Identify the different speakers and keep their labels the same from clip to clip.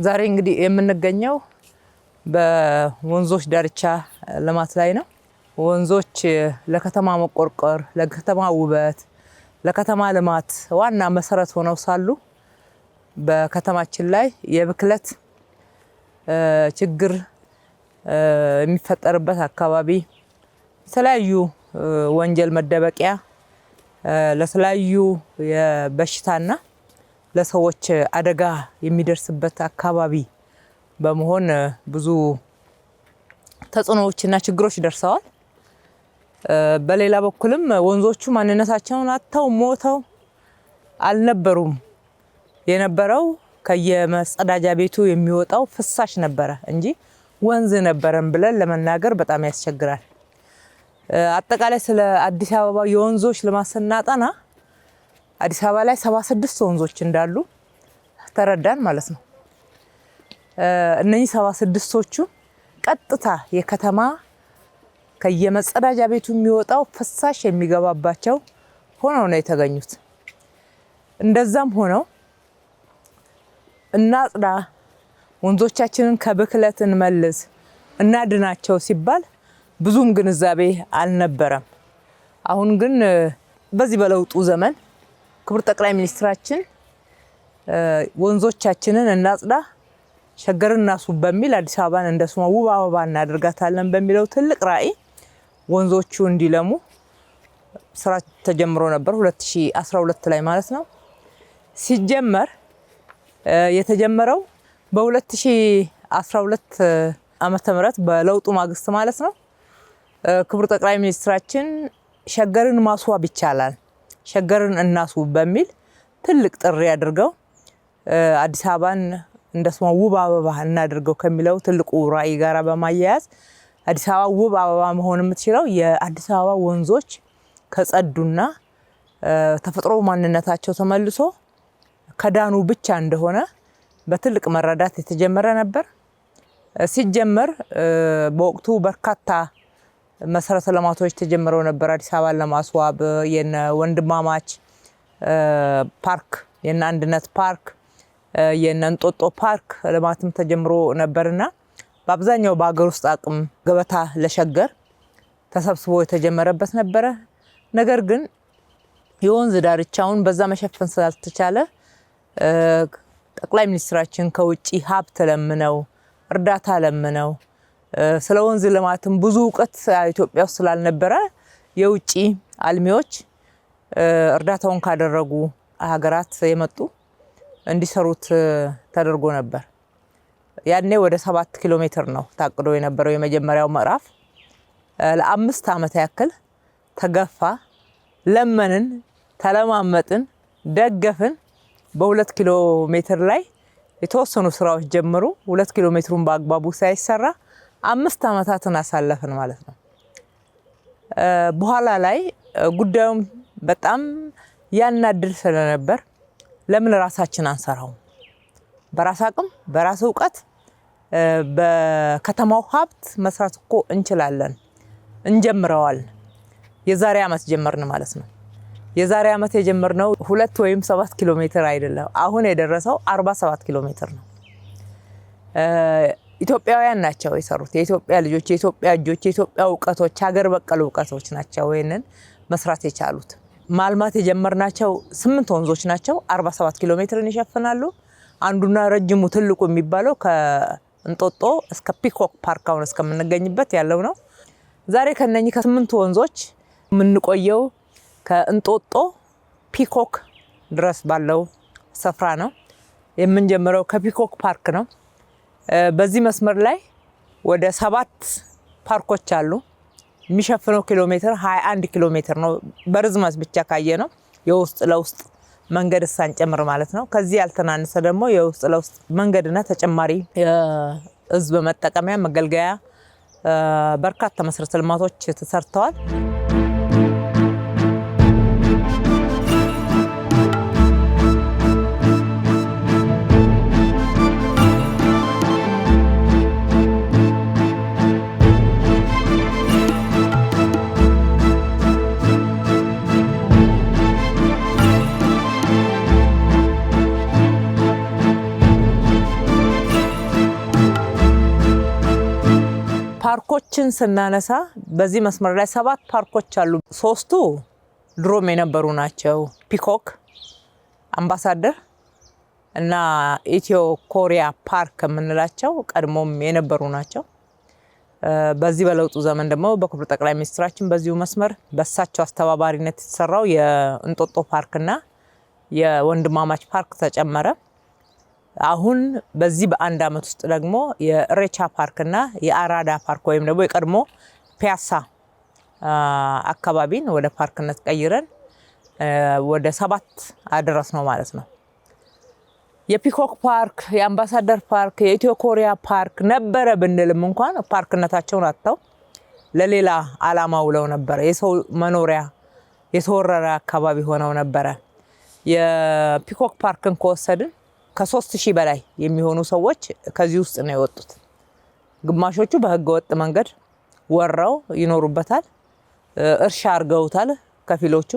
Speaker 1: ዛሬ እንግዲህ የምንገኘው በወንዞች ዳርቻ ልማት ላይ ነው። ወንዞች ለከተማ መቆርቆር፣ ለከተማ ውበት፣ ለከተማ ልማት ዋና መሰረት ሆነው ሳሉ በከተማችን ላይ የብክለት ችግር የሚፈጠርበት አካባቢ የተለያዩ ወንጀል መደበቂያ ለተለያዩ የበሽታና ለሰዎች አደጋ የሚደርስበት አካባቢ በመሆን ብዙ ተጽዕኖዎችና ችግሮች ደርሰዋል። በሌላ በኩልም ወንዞቹ ማንነታቸውን አጥተው ሞተው አልነበሩም። የነበረው ከየመጸዳጃ ቤቱ የሚወጣው ፍሳሽ ነበረ እንጂ ወንዝ ነበረን ብለን ለመናገር በጣም ያስቸግራል። አጠቃላይ ስለ አዲስ አበባ የወንዞች ልማት ስናጠና አዲስ አበባ ላይ 76 ወንዞች እንዳሉ ተረዳን ማለት ነው። እነዚህ 76ቶቹ ቀጥታ የከተማ ከየመጸዳጃ ቤቱ የሚወጣው ፍሳሽ የሚገባባቸው ሆነው ነው የተገኙት። እንደዛም ሆነው እናጽዳ፣ ወንዞቻችንን ከብክለት እንመልስ፣ እናድናቸው ሲባል ብዙም ግንዛቤ አልነበረም። አሁን ግን በዚህ በለውጡ ዘመን ክቡር ጠቅላይ ሚኒስትራችን ወንዞቻችንን እናጽዳ፣ ሸገርን እናስውብ በሚል አዲስ አበባን እንደ ስሟ ውብ አበባ እናደርጋታለን በሚለው ትልቅ ራዕይ ወንዞቹ እንዲለሙ ስራ ተጀምሮ ነበር 2012 ላይ ማለት ነው። ሲጀመር የተጀመረው በ2012 ዓመተ ምህረት በለውጡ ማግስት ማለት ነው። ክቡር ጠቅላይ ሚኒስትራችን ሸገርን ማስዋብ ይቻላል፣ ሸገርን እናስውብ በሚል ትልቅ ጥሪ አድርገው አዲስ አበባን እንደ ስሟ ውብ አበባ እናድርገው ከሚለው ትልቁ ራዕይ ጋራ በማያያዝ አዲስ አበባ ውብ አበባ መሆን የምትችለው የአዲስ አበባ ወንዞች ከጸዱና ተፈጥሮ ማንነታቸው ተመልሶ ከዳኑ ብቻ እንደሆነ በትልቅ መረዳት የተጀመረ ነበር። ሲጀመር በወቅቱ በርካታ መሰረተ ልማቶች ተጀምረው ነበር አዲስ አበባን ለማስዋብ። የነ ወንድማማች ፓርክ፣ የነ አንድነት ፓርክ፣ የነ እንጦጦ ፓርክ ልማትም ተጀምሮ ነበርና በአብዛኛው በአገር ውስጥ አቅም ገበታ ለሸገር ተሰብስቦ የተጀመረበት ነበረ። ነገር ግን የወንዝ ዳርቻውን በዛ መሸፈን ስላልተቻለ ጠቅላይ ሚኒስትራችን ከውጪ ሀብት ለምነው እርዳታ ለምነው ስለ ወንዝ ልማትም ብዙ እውቀት ኢትዮጵያ ውስጥ ስላልነበረ የውጪ አልሚዎች እርዳታውን ካደረጉ ሀገራት የመጡ እንዲሰሩት ተደርጎ ነበር። ያኔ ወደ 7 ኪሎ ሜትር ነው ታቅዶ የነበረው የመጀመሪያው ምዕራፍ። ለ5 ዓመት ያክል ተገፋ፣ ለመንን፣ ተለማመጥን፣ ደገፍን። በ2 ኪሎ ሜትር ላይ የተወሰኑ ስራዎች ጀመሩ። 2 ኪሎ ሜትሩን በአግባቡ ሳይሰራ 5 ዓመታትን አሳለፍን ማለት ነው። በኋላ ላይ ጉዳዩም በጣም ያናድር ስለነበር ለምን ራሳችን አንሰራው? በራስ አቅም በራስ እውቀት በከተማው ሀብት መስራት እኮ እንችላለን፣ እንጀምረዋል። የዛሬ ዓመት ጀመርን ማለት ነው። የዛሬ ዓመት የጀመርነው 2 ወይም 7 ኪሎ ሜትር አይደለም። አሁን የደረሰው 47 ኪሎ ሜትር ነው። ኢትዮጵያውያን ናቸው የሰሩት። የኢትዮጵያ ልጆች፣ የኢትዮጵያ እጆች፣ የኢትዮጵያ እውቀቶች፣ ሀገር በቀል እውቀቶች ናቸው ይሄንን መስራት የቻሉት። ማልማት የጀመርናቸው 8 ወንዞች ናቸው። 47 ኪሎ ሜትርን ይሸፍናሉ። አንዱና ረጅሙ ትልቁ የሚባለው ከእንጦጦ እስከ ፒኮክ ፓርክ አሁን እስከምንገኝበት ያለው ነው። ዛሬ ከነኚህ ከ8 ወንዞች የምንቆየው ከእንጦጦ ፒኮክ ድረስ ባለው ስፍራ ነው። የምንጀምረው ከፒኮክ ፓርክ ነው። በዚህ መስመር ላይ ወደ 7 ፓርኮች አሉ። የሚሸፍነው ኪሎ ሜትር 21 ኪሎ ሜትር ነው። በርዝመት ብቻ ካየ ነው የውስጥ ለውስጥ መንገድ ሳንጨምር ማለት ነው። ከዚህ ያልተናነሰ ደግሞ የውስጥ ለውስጥ መንገድና ተጨማሪ የህዝብ መጠቀሚያ መገልገያ በርካታ መሰረተ ልማቶች ተሰርተዋል። ፓርኮችን ስናነሳ በዚህ መስመር ላይ 7 ፓርኮች አሉ። 3ቱ ድሮም የነበሩ ናቸው። ፒኮክ፣ አምባሳደር እና ኢትዮ ኮሪያ ፓርክ የምንላቸው ቀድሞም የነበሩ ናቸው። በዚህ በለውጡ ዘመን ደግሞ በክቡር ጠቅላይ ሚኒስትራችን በዚሁ መስመር በሳቸው አስተባባሪነት የተሰራው የእንጦጦ ፓርክና የወንድማማች ፓርክ ተጨመረ። አሁን በዚህ በአንድ አመት ውስጥ ደግሞ የኢሬቻ ፓርክና የአራዳ ፓርክ ወይም ደግሞ የቀድሞ ፒያሳ አካባቢን ወደ ፓርክነት ቀይረን ወደ 7 አድረስ ነው ማለት ነው። የፒኮክ ፓርክ፣ የአምባሳደር ፓርክ፣ የኢትዮ ኮሪያ ፓርክ ነበረ ብንልም እንኳን ፓርክነታቸውን አጥተው ለሌላ አላማ ውለው ነበረ። የሰው መኖሪያ የተወረረ አካባቢ ሆነው ነበረ። የፒኮክ ፓርክን ከወሰድን ከ3000 በላይ የሚሆኑ ሰዎች ከዚህ ውስጥ ነው የወጡት። ግማሾቹ በህገ ወጥ መንገድ ወረው ይኖሩበታል፣ እርሻ አርገውታል ከፊሎቹ።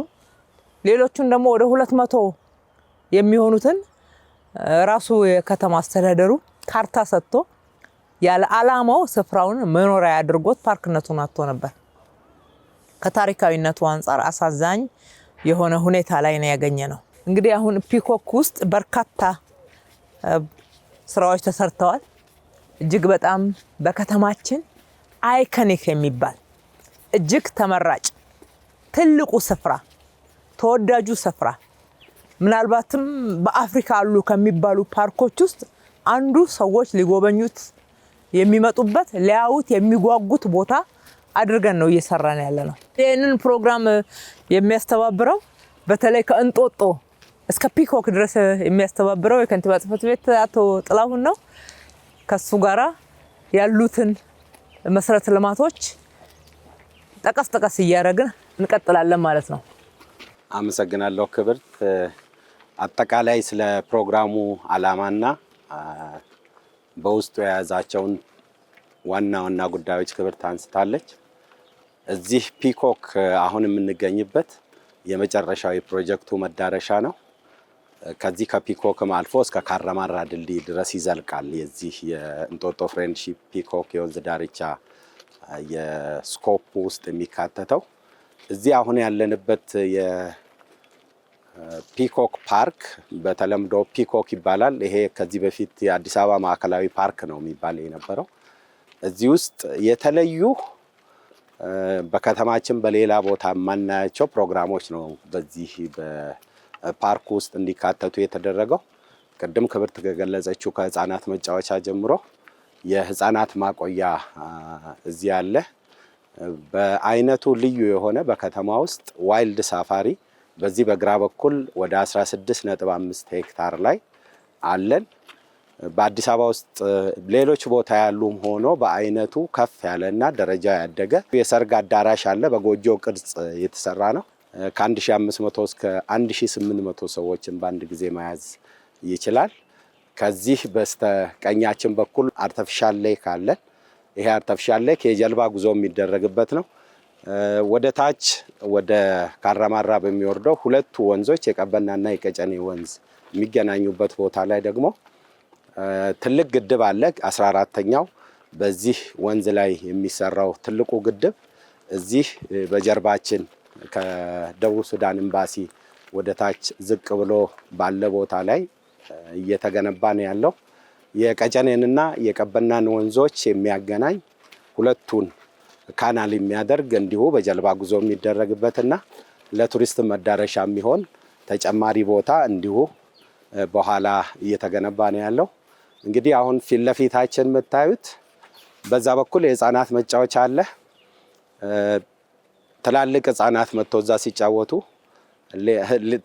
Speaker 1: ሌሎቹን ደግሞ ወደ 200 የሚሆኑትን ራሱ የከተማ አስተዳደሩ ካርታ ሰጥቶ ያለ አላማው ስፍራውን መኖሪያ አድርጎት ፓርክነቱን አጥቶ ነበር። ከታሪካዊነቱ አንፃር አሳዛኝ የሆነ ሁኔታ ላይ ነው ያገኘነው። እንግዲህ አሁን ፒኮክ ውስጥ በርካታ ስራዎች ተሰርተዋል። እጅግ በጣም በከተማችን አይኮኒክ የሚባል እጅግ ተመራጭ ትልቁ ስፍራ፣ ተወዳጁ ስፍራ ምናልባትም በአፍሪካ አሉ ከሚባሉ ፓርኮች ውስጥ አንዱ ሰዎች ሊጎበኙት የሚመጡበት ሊያዩት የሚጓጉት ቦታ አድርገን ነው እየሰራን ያለነው። ይህንን ፕሮግራም የሚያስተባብረው በተለይ ከእንጦጦ እስከ ፒኮክ ድረስ የሚያስተባብረው የከንቲባ ጽሕፈት ቤት አቶ ጥላሁን ነው። ከሱ ጋራ ያሉትን መሰረተ ልማቶች ጠቀስ እያደረግን እንቀጥላለን ማለት ነው።
Speaker 2: አመሰግናለሁ ክብርት። አጠቃላይ ስለ ፕሮግራሙ ዓላማና በውስጡ የያዛቸውን ዋና ጉዳዮች ክብርት አንስታለች። እዚህ ፒኮክ አሁን የምንገኝበት የመጨረሻው የፕሮጀክቱ መዳረሻ ነው። ከዚህ ከፒኮክም አልፎ እስከ ካራማራ ድልድይ ድረስ ይዘልቃል። የዚህ የእንጦጦ ፍሬንድሺፕ ፒኮክ የወንዝ ዳርቻ የስኮፕ ውስጥ የሚካተተው እዚህ አሁን ያለንበት የፒኮክ ፓርክ በተለምዶ ፒኮክ ይባላል። ይሄ ከዚህ በፊት የአዲስ አበባ ማዕከላዊ ፓርክ ነው የሚባል የነበረው። እዚህ ውስጥ የተለዩ በከተማችን በሌላ ቦታ የማናያቸው ፕሮግራሞች ነው በዚህ በፓርክ ውስጥ እንዲካተቱ የተደረገው። ቅድም ክብርት ከገለጸችው ከህፃናት መጫወቻ ጀምሮ የህፃናት ማቆያ እዚህ አለ። በአይነቱ ልዩ የሆነ በከተማ ውስጥ ዋይልድ ሳፋሪ በዚህ በግራ በኩል ወደ 16.5 ሄክታር ላይ አለን። በአዲስ አበባ ውስጥ ሌሎች ቦታ ያሉም ሆኖ በአይነቱ ከፍ ያለና ደረጃ ያደገ የሰርግ አዳራሽ አለ። በጎጆ ቅርጽ የተሰራ ነው። ከ1500 እስከ 1800 ሰዎችን በአንድ ጊዜ መያዝ ይችላል። ከዚህ በስተቀኛችን በኩል አርቲፊሻል ሌክ አለን። ይሄ አርቲፊሻል ሌክ የጀልባ ጉዞ የሚደረግበት ነው። ወደ ታች ወደ ካራማራ በሚወርደው ሁለቱ ወንዞች የቀበናና የቀጨኔ ወንዝ የሚገናኙበት ቦታ ላይ ደግሞ ትልቅ ግድብ አለ። 14ኛው በዚህ ወንዝ ላይ የሚሰራው ትልቁ ግድብ እዚህ በጀርባችን ከደቡብ ሱዳን ኤምባሲ ወደ ታች ዝቅ ብሎ ባለ ቦታ ላይ እየተገነባ ነው ያለው። የቀጨኔንና የቀበናን ወንዞች የሚያገናኝ ሁለቱን ካናል የሚያደርግ እንዲሁ በጀልባ ጉዞ የሚደረግበትና ለቱሪስት መዳረሻ የሚሆን ተጨማሪ ቦታ እንዲሁ በኋላ እየተገነባ ነው ያለው። እንግዲህ አሁን ፊት ለፊታችን የምታዩት በዛ በኩል የህፃናት መጫወቻ አለ። ትላልቅ ህፃናት መጥቶ እዛ ሲጫወቱ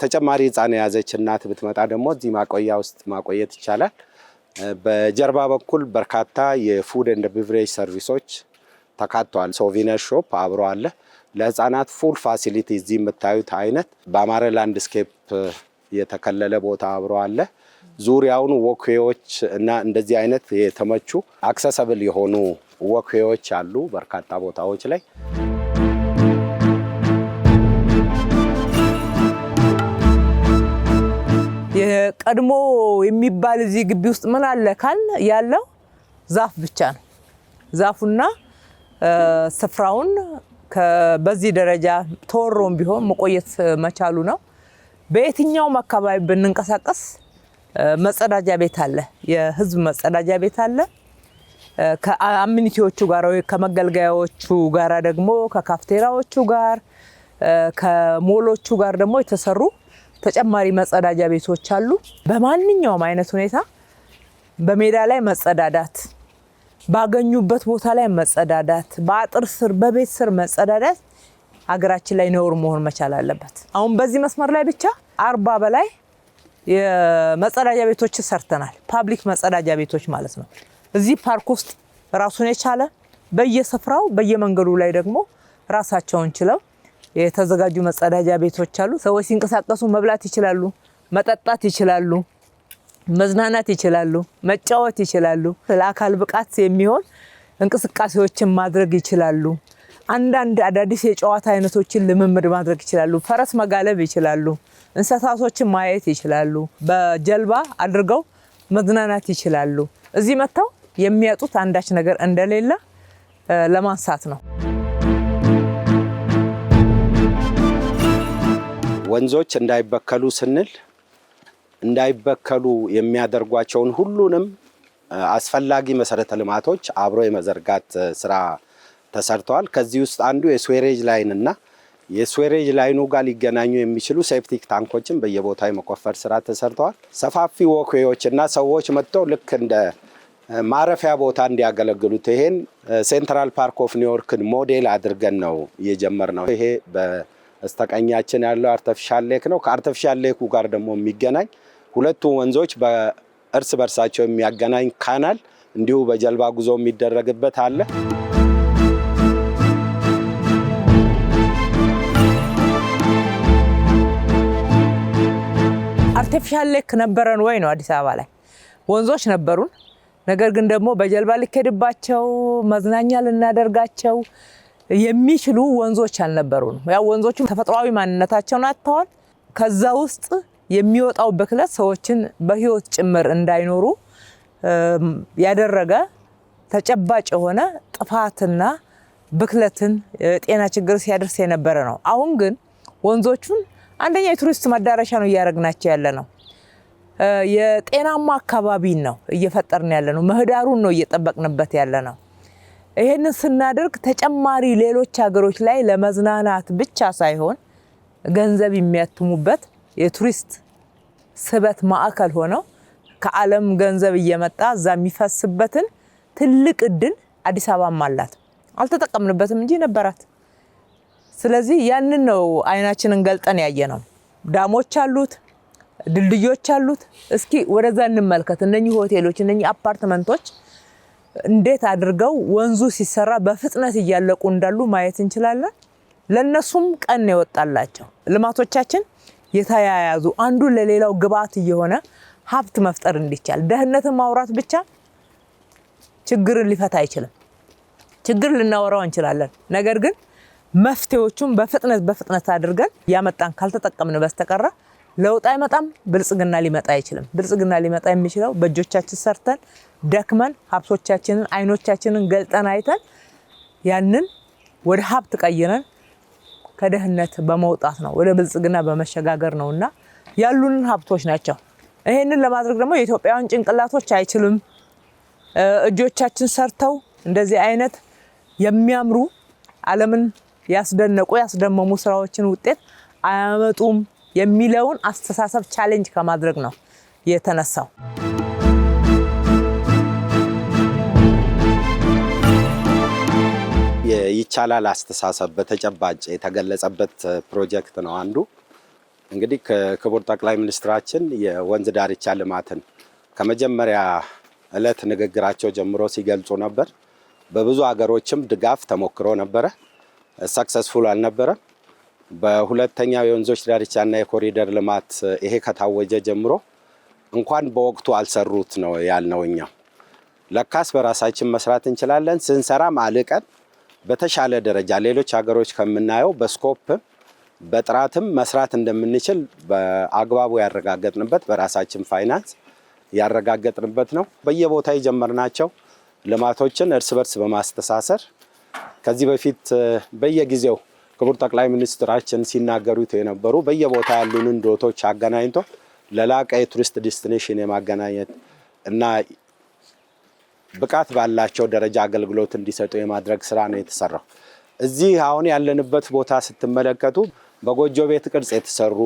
Speaker 2: ተጨማሪ ህፃን የያዘች እናት ብትመጣ ደግሞ እዚህ ማቆያ ውስጥ ማቆየት ይቻላል። በጀርባ በኩል በርካታ የፉድ ኤንድ ቢቨሬጅ ሰርቪሶች ተካተዋል። ሶቪነር ሾፕ አብሮ አለ። ለህፃናት ፉል ፋሲሊቲ እዚህ የምታዩት አይነት በአማረ ላንድስኬፕ የተከለለ ቦታ አብሮ አለ። ዙሪያውን ወክዌዎች እና እንደዚህ አይነት የተመቹ አክሰሰብል የሆኑ ወክዌዎች አሉ በርካታ ቦታዎች ላይ።
Speaker 1: የቀድሞ የሚባል እዚህ ግቢ ውስጥ ምን አለ ካል ያለው ዛፍ ብቻ ነው። ዛፉና ስፍራውን በዚህ ደረጃ ተወሮም ቢሆን መቆየት መቻሉ ነው። በየትኛውም አካባቢ ብንንቀሳቀስ መጸዳጃ ቤት አለ፣ የህዝብ መጸዳጃ ቤት አለ። ከአሚኒቲዎቹ ጋር ወይ ከመገልገያዎቹ ጋር ደግሞ ከካፍቴራዎቹ ጋር ከሞሎቹ ጋር ደግሞ የተሰሩ ተጨማሪ መጸዳጃ ቤቶች አሉ። በማንኛውም አይነት ሁኔታ በሜዳ ላይ መጸዳዳት፣ ባገኙበት ቦታ ላይ መጸዳዳት፣ በአጥር ስር በቤት ስር መጸዳዳት ሀገራችን ላይ ነውር መሆን መቻል አለበት። አሁን በዚህ መስመር ላይ ብቻ 40 በላይ የመጸዳጃ ቤቶች ሰርተናል። ፓብሊክ መጸዳጃ ቤቶች ማለት ነው። እዚህ ፓርክ ውስጥ ራሱን የቻለ በየስፍራው በየመንገዱ ላይ ደግሞ ራሳቸውን ችለው የተዘጋጁ መጸዳጃ ቤቶች አሉ። ሰዎች ሲንቀሳቀሱ መብላት ይችላሉ፣ መጠጣት ይችላሉ፣ መዝናናት ይችላሉ፣ መጫወት ይችላሉ። ለአካል ብቃት የሚሆን እንቅስቃሴዎችን ማድረግ ይችላሉ። አንዳንድ አዳዲስ የጨዋታ አይነቶችን ልምምድ ማድረግ ይችላሉ። ፈረስ መጋለብ ይችላሉ። እንስሳቶችን ማየት ይችላሉ። በጀልባ አድርገው መዝናናት ይችላሉ። እዚህ መጥተው የሚያጡት አንዳች ነገር እንደሌለ ለማንሳት ነው።
Speaker 2: ወንዞች እንዳይበከሉ ስንል እንዳይበከሉ የሚያደርጓቸውን ሁሉንም አስፈላጊ መሰረተ ልማቶች አብሮ የመዘርጋት ስራ ተሰርተዋል። ከዚህ ውስጥ አንዱ የስዌሬጅ ላይን እና የስዌሬጅ ላይኑ ጋር ሊገናኙ የሚችሉ ሴፕቲክ ታንኮችን በየቦታው የመቆፈር ስራ ተሰርተዋል። ሰፋፊ ወክዌዎች እና ሰዎች መጥተው ልክ እንደ ማረፊያ ቦታ እንዲያገለግሉት ይሄን ሴንትራል ፓርክ ኦፍ ኒውዮርክን ሞዴል አድርገን ነው የጀመርነው። ይሄ በስተቀኛችን ያለው አርቲፊሻል ሌክ ነው። ከአርቲፊሻል ሌኩ ጋር ደግሞ የሚገናኝ ሁለቱ ወንዞች በእርስ በርሳቸው የሚያገናኝ ካናል እንዲሁ በጀልባ ጉዞ የሚደረግበት አለ።
Speaker 1: አርቲፊሻል ሌክ ነበረን ወይ ነው? አዲስ አበባ ላይ ወንዞች ነበሩን። ነገር ግን ደግሞ በጀልባ ሊኬድባቸው መዝናኛ ልናደርጋቸው የሚችሉ ወንዞች አልነበሩም። ያው ወንዞቹ ተፈጥሯዊ ማንነታቸውን አጥተዋል። ከዛ ውስጥ የሚወጣው ብክለት ሰዎችን በህይወት ጭምር እንዳይኖሩ ያደረገ ተጨባጭ የሆነ ጥፋትና ብክለትን ጤና ችግር ሲያደርስ የነበረ ነው። አሁን ግን ወንዞቹን አንደኛ የቱሪስት መዳረሻ ነው እያደረግናቸው ያለ ነው። የጤናማ አካባቢን ነው እየፈጠርን ያለ ነው። ምህዳሩን ነው እየጠበቅንበት ያለ ነው። ይሄንን ስናደርግ ተጨማሪ ሌሎች ሀገሮች ላይ ለመዝናናት ብቻ ሳይሆን ገንዘብ የሚያትሙበት የቱሪስት ስበት ማዕከል ሆነው ከዓለም ገንዘብ እየመጣ እዛ የሚፈስበትን ትልቅ እድል አዲስ አበባም አላት። አልተጠቀምንበትም እንጂ ነበራት። ስለዚህ ያንን ነው አይናችንን ገልጠን ያየ ነው። ዳሞች አሉት፣ ድልድዮች አሉት። እስኪ ወደዛ እንመልከት። እነኚህ ሆቴሎች፣ እነኚህ አፓርትመንቶች እንዴት አድርገው ወንዙ ሲሰራ በፍጥነት እያለቁ እንዳሉ ማየት እንችላለን። ለነሱም ቀን ይወጣላቸው። ልማቶቻችን የተያያዙ አንዱ ለሌላው ግብዓት እየሆነ ሀብት መፍጠር እንዲቻል። ደህንነትን ማውራት ብቻ ችግርን ሊፈታ አይችልም። ችግር ልናወራው እንችላለን። ነገር ግን መፍትሄዎቹን በፍጥነት አድርገን ያመጣን ካልተጠቀምን በስተቀር ለውጥ አይመጣም። ብልጽግና ሊመጣ አይችልም። ብልጽግና ሊመጣ የሚችለው በእጆቻችን ሰርተን ደክመን ሀብቶቻችንን አይኖቻችንን ገልጠን አይተን ያንን ወደ ሀብት ቀይረን ከደህንነት በመውጣት ነው፣ ወደ ብልጽግና በመሸጋገር ነውና ያሉንን ሀብቶች ናቸው። ይሄንን ለማድረግ ደግሞ የኢትዮጵያውያን ጭንቅላቶች አይችልም። እጆቻችን ሰርተው እንደዚህ አይነት የሚያምሩ ዓለምን ያስደነቁ ያስደመሙ ስራዎችን ውጤት አያመጡም የሚለውን አስተሳሰብ ቻሌንጅ ከማድረግ ነው የተነሳው።
Speaker 2: ይቻላል አስተሳሰብ በተጨባጭ የተገለጸበት ፕሮጀክት ነው አንዱ። እንግዲህ ከክቡር ጠቅላይ ሚኒስትራችን የወንዝ ዳርቻ ልማትን ከመጀመሪያ ዕለት ንግግራቸው ጀምሮ ሲገልጹ ነበር። በብዙ ሀገሮችም ድጋፍ ተሞክሮ ነበረ፣ ሰክሰስፉል አልነበረም። በሁለተኛው የወንዞች ዳርቻና የኮሪደር ልማት ይሄ ከታወጀ ጀምሮ እንኳን በወቅቱ አልሰሩት ነው ያልነው። እኛ ለካስ በራሳችን መስራት እንችላለን። ስንሰራም አልቀን በተሻለ ደረጃ ሌሎች ሀገሮች ከምናየው በስኮፕም በጥራትም መስራት እንደምንችል በአግባቡ ያረጋገጥንበት በራሳችን ፋይናንስ ያረጋገጥንበት ነው። በየቦታ የጀመርናቸው ልማቶችን እርስ በርስ በማስተሳሰር ከዚህ በፊት በየጊዜው ክቡር ጠቅላይ ሚኒስትራችን ሲናገሩት የነበሩ በየቦታ ያሉንን ዶቶች አገናኝቶ ለላቀ የቱሪስት ዴስቲኔሽን የማገናኘት እና ብቃት ባላቸው ደረጃ አገልግሎት እንዲሰጡ የማድረግ ስራ ነው የተሰራው። እዚህ አሁን ያለንበት ቦታ ስትመለከቱ በጎጆ ቤት ቅርጽ የተሰሩ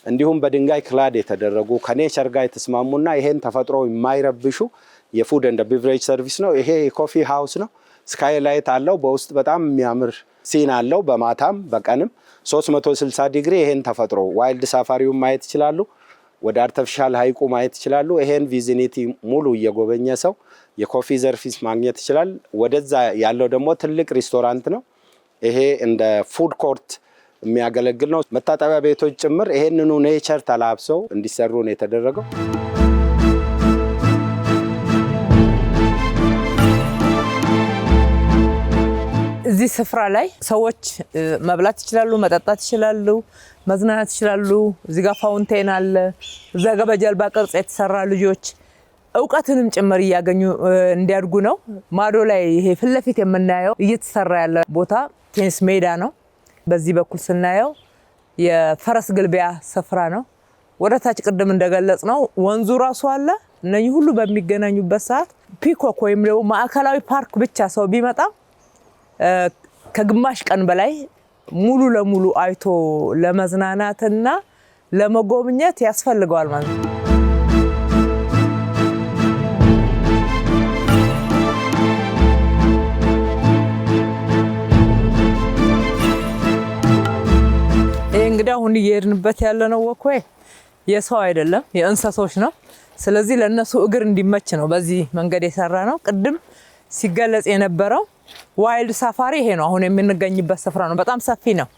Speaker 2: እንዲሁም በድንጋይ ክላድ የተደረጉ ከኔቸር ጋር የተስማሙና ይሄን ተፈጥሮ የማይረብሹ የፉድ ኤንድ ቢቨሬጅ ሰርቪስ ነው። ይሄ የኮፊ ሃውስ ነው። ስካይላይት አለው። በውስጥ በጣም የሚያምር ሲን አለው። በማታም በቀንም 360 ዲግሪ ይሄን ተፈጥሮ ዋይልድ ሳፋሪውን ማየት ይችላሉ። ወደ አርቲፊሻል ሀይቁ ማየት ይችላሉ። ይሄን ቪዚኒቲ ሙሉ እየጎበኘ ሰው የኮፊ ሰርቪስ ማግኘት ይችላል። ወደዛ ያለው ደግሞ ትልቅ ሬስቶራንት ነው። ይሄ እንደ ፉድ ኮርት የሚያገለግል ነው። መታጠቢያ ቤቶች ጭምር ይሄንኑ ኔቸር ተላብሰው እንዲሰሩ ነው የተደረገው።
Speaker 1: እዚህ ስፍራ ላይ ሰዎች መብላት ይችላሉ፣ መጠጣት ይችላሉ፣ መዝናናት ይችላሉ። እዚህ ጋር ፋውንቴን አለ። እዛ ጋር በጀልባ ቅርጽ የተሰራ ልጆች እውቀትንም ጭምር እያገኙ እንዲያድጉ ነው። ማዶ ላይ ይሄ ፊት ለፊት የምናየው እየተሰራ ያለ ቦታ ቴኒስ ሜዳ ነው። በዚህ በኩል ስናየው የፈረስ ግልቢያ ስፍራ ነው። ወደ ታች ቅድም እንደገለጽ ነው ወንዙ ራሱ አለ። እነኚህ ሁሉ በሚገናኙበት ሰዓት ፒኮክ ወይም ደግሞ ማዕከላዊ ፓርክ ብቻ ሰው ቢመጣ ከግማሽ ቀን በላይ ሙሉ ለሙሉ አይቶ ለመዝናናትና ለመጎብኘት ያስፈልገዋል ማለት ነው። ይሄ እንግዲህ አሁን እየሄድንበት ያለነው ወክዌይ የሰው አይደለም የእንስሳዎች ነው። ስለዚህ ለነሱ እግር እንዲመች ነው በዚህ መንገድ የሰራ ነው። ቅድም ሲገለጽ የነበረው ዋይልድ ሳፋሪ ይሄ ነው። አሁን የምንገኝበት ስፍራ ነው። በጣም ሰፊ ነው።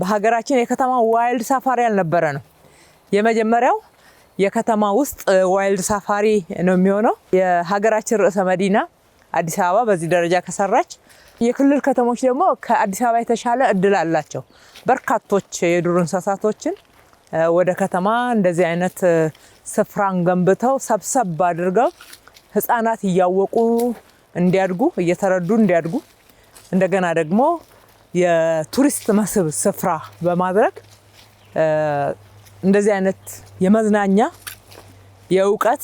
Speaker 1: በሀገራችን የከተማ ዋይልድ ሳፋሪ ያልነበረ ነው። የመጀመሪያው የከተማ ውስጥ ዋይልድ ሳፋሪ ነው የሚሆነው። የሀገራችን ርዕሰ መዲና አዲስ አበባ በዚህ ደረጃ ከሰራች፣ የክልል ከተሞች ደግሞ ከአዲስ አበባ የተሻለ እድል አላቸው። በርካቶች የዱር እንስሳቶችን ወደ ከተማ እንደዚህ አይነት ስፍራን ገንብተው ሰብሰብ አድርገው ህፃናት እያወቁ እንዲያድጉ እየተረዱ እንዲያድጉ እንደገና ደግሞ የቱሪስት መስህብ ስፍራ በማድረግ እንደዚህ አይነት የመዝናኛ የእውቀት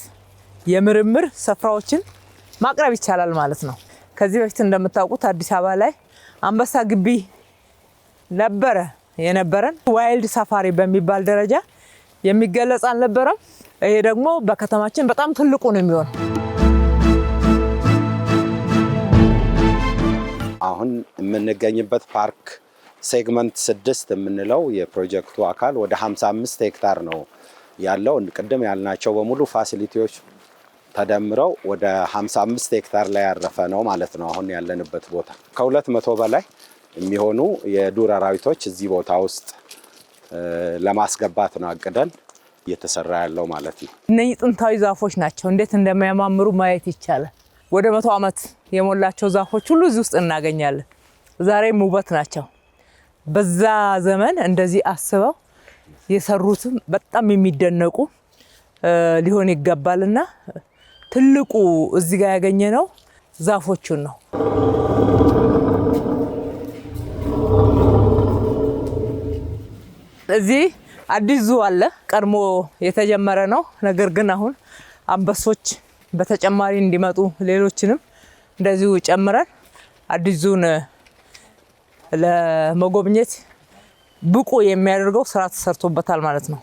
Speaker 1: የምርምር ስፍራዎችን ማቅረብ ይቻላል ማለት ነው። ከዚህ በፊት እንደምታውቁት አዲስ አበባ ላይ አንበሳ ግቢ የነበረን ዋይልድ ሳፋሪ በሚባል ደረጃ የሚገለጽ አልነበረም። ይሄ ደግሞ በከተማችን በጣም ትልቁ ነው የሚሆነው።
Speaker 2: አሁን የምንገኝበት ፓርክ ሴግመንት 6 የምንለው የፕሮጀክቱ አካል ወደ 55 ሄክታር ነው ያለው። ቅድም ያልናቸው በሙሉ ፋሲሊቲዎች ተደምረው ወደ 55 ሄክታር ላይ ያረፈ ነው ማለት ነው። አሁን ያለንበት ቦታ ከ200 በላይ የሚሆኑ የዱር አራዊቶች እዚህ ቦታ ውስጥ ለማስገባት ነው አቅደን እየተሰራ ያለው ማለት ነው።
Speaker 1: እነዚህ ጥንታዊ ዛፎች ናቸው። እንዴት እንደሚያማምሩ ማየት ይቻላል። ወደ 100 ዓመት የሞላቸው ዛፎች ሁሉ እዚህ ውስጥ እናገኛለን። ዛሬም ውበት ናቸው። በዛ ዘመን እንደዚህ አስበው የሰሩትም በጣም የሚደነቁ ሊሆን ይገባልና ትልቁ እዚህ ጋር ያገኘነው ዛፎቹን ነው። እዚህ አዲስ ዙ አለ። ቀድሞ የተጀመረ ነው። ነገር ግን አሁን አንበሶች በተጨማሪ እንዲመጡ ሌሎችንም እንደዚሁ ጨምረን አዲስ ዙን ለመጎብኘት ብቁ የሚያደርገው ስራ ተሰርቶበታል ማለት ነው።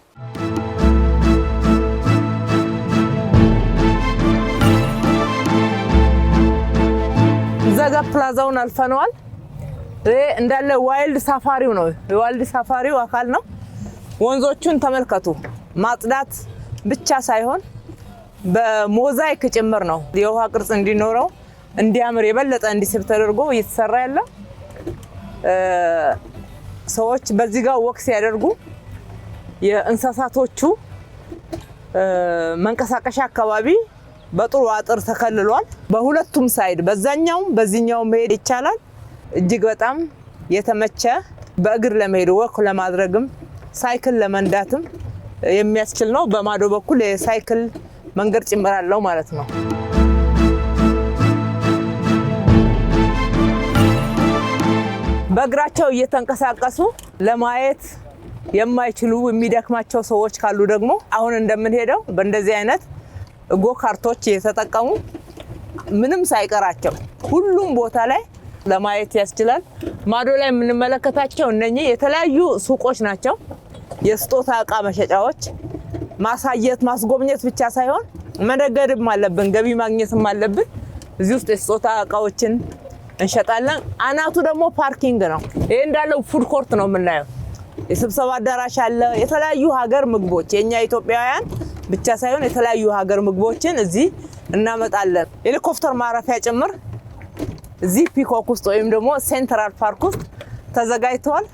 Speaker 1: እዛ ጋር ፕላዛውን አልፈነዋል። ይሄ እንዳለ ዋይልድ ሳፋሪው ነው። የዋይልድ ሳፋሪው አካል ነው። ወንዞቹን ተመልከቱ። ማጽዳት ብቻ ሳይሆን በሞዛይክ ጭምር ነው የውሃ ቅርጽ እንዲኖረው እንዲያምር የበለጠ እንዲስብ ተደርጎ እየተሰራ ያለ። ሰዎች በዚህ ጋር ወክ ሲያደርጉ የእንስሳቶቹ መንቀሳቀሻ አካባቢ በጥሩ አጥር ተከልሏል። በሁለቱም ሳይድ በዛኛውም በዚህኛውም መሄድ ይቻላል። እጅግ በጣም የተመቸ በእግር ለመሄድ ወክ ለማድረግም ሳይክል ለመንዳትም የሚያስችል ነው። በማዶ በኩል የሳይክል መንገድ ጭምር አለው ማለት ነው። በእግራቸው እየተንቀሳቀሱ ለማየት የማይችሉ የሚደክማቸው ሰዎች ካሉ ደግሞ አሁን እንደምንሄደው በእንደዚህ አይነት ጎካርቶች እየተጠቀሙ ምንም ሳይቀራቸው ሁሉም ቦታ ላይ ለማየት ያስችላል። ማዶ ላይ የምንመለከታቸው እነኚህ የተለያዩ ሱቆች ናቸው። የስጦታ እቃ መሸጫዎች። ማሳየት ማስጎብኘት ብቻ ሳይሆን መነገድም አለብን፣ ገቢ ማግኘትም አለብን። እዚህ ውስጥ የስጦታ እቃዎችን እንሸጣለን። አናቱ ደግሞ ፓርኪንግ ነው። ይሄ እንዳለው ፉድ ኮርት ነው የምናየው። የስብሰባ አዳራሽ አለ። የተለያዩ ሀገር ምግቦች የኛ ኢትዮጵያውያን ብቻ ሳይሆን የተለያዩ ሀገር ምግቦችን እዚህ እናመጣለን። ሄሊኮፕተር ማረፊያ ጭምር እዚህ ፒኮክ ውስጥ ወይም ደግሞ ሴንትራል ፓርክ ውስጥ ተዘጋጅተዋል።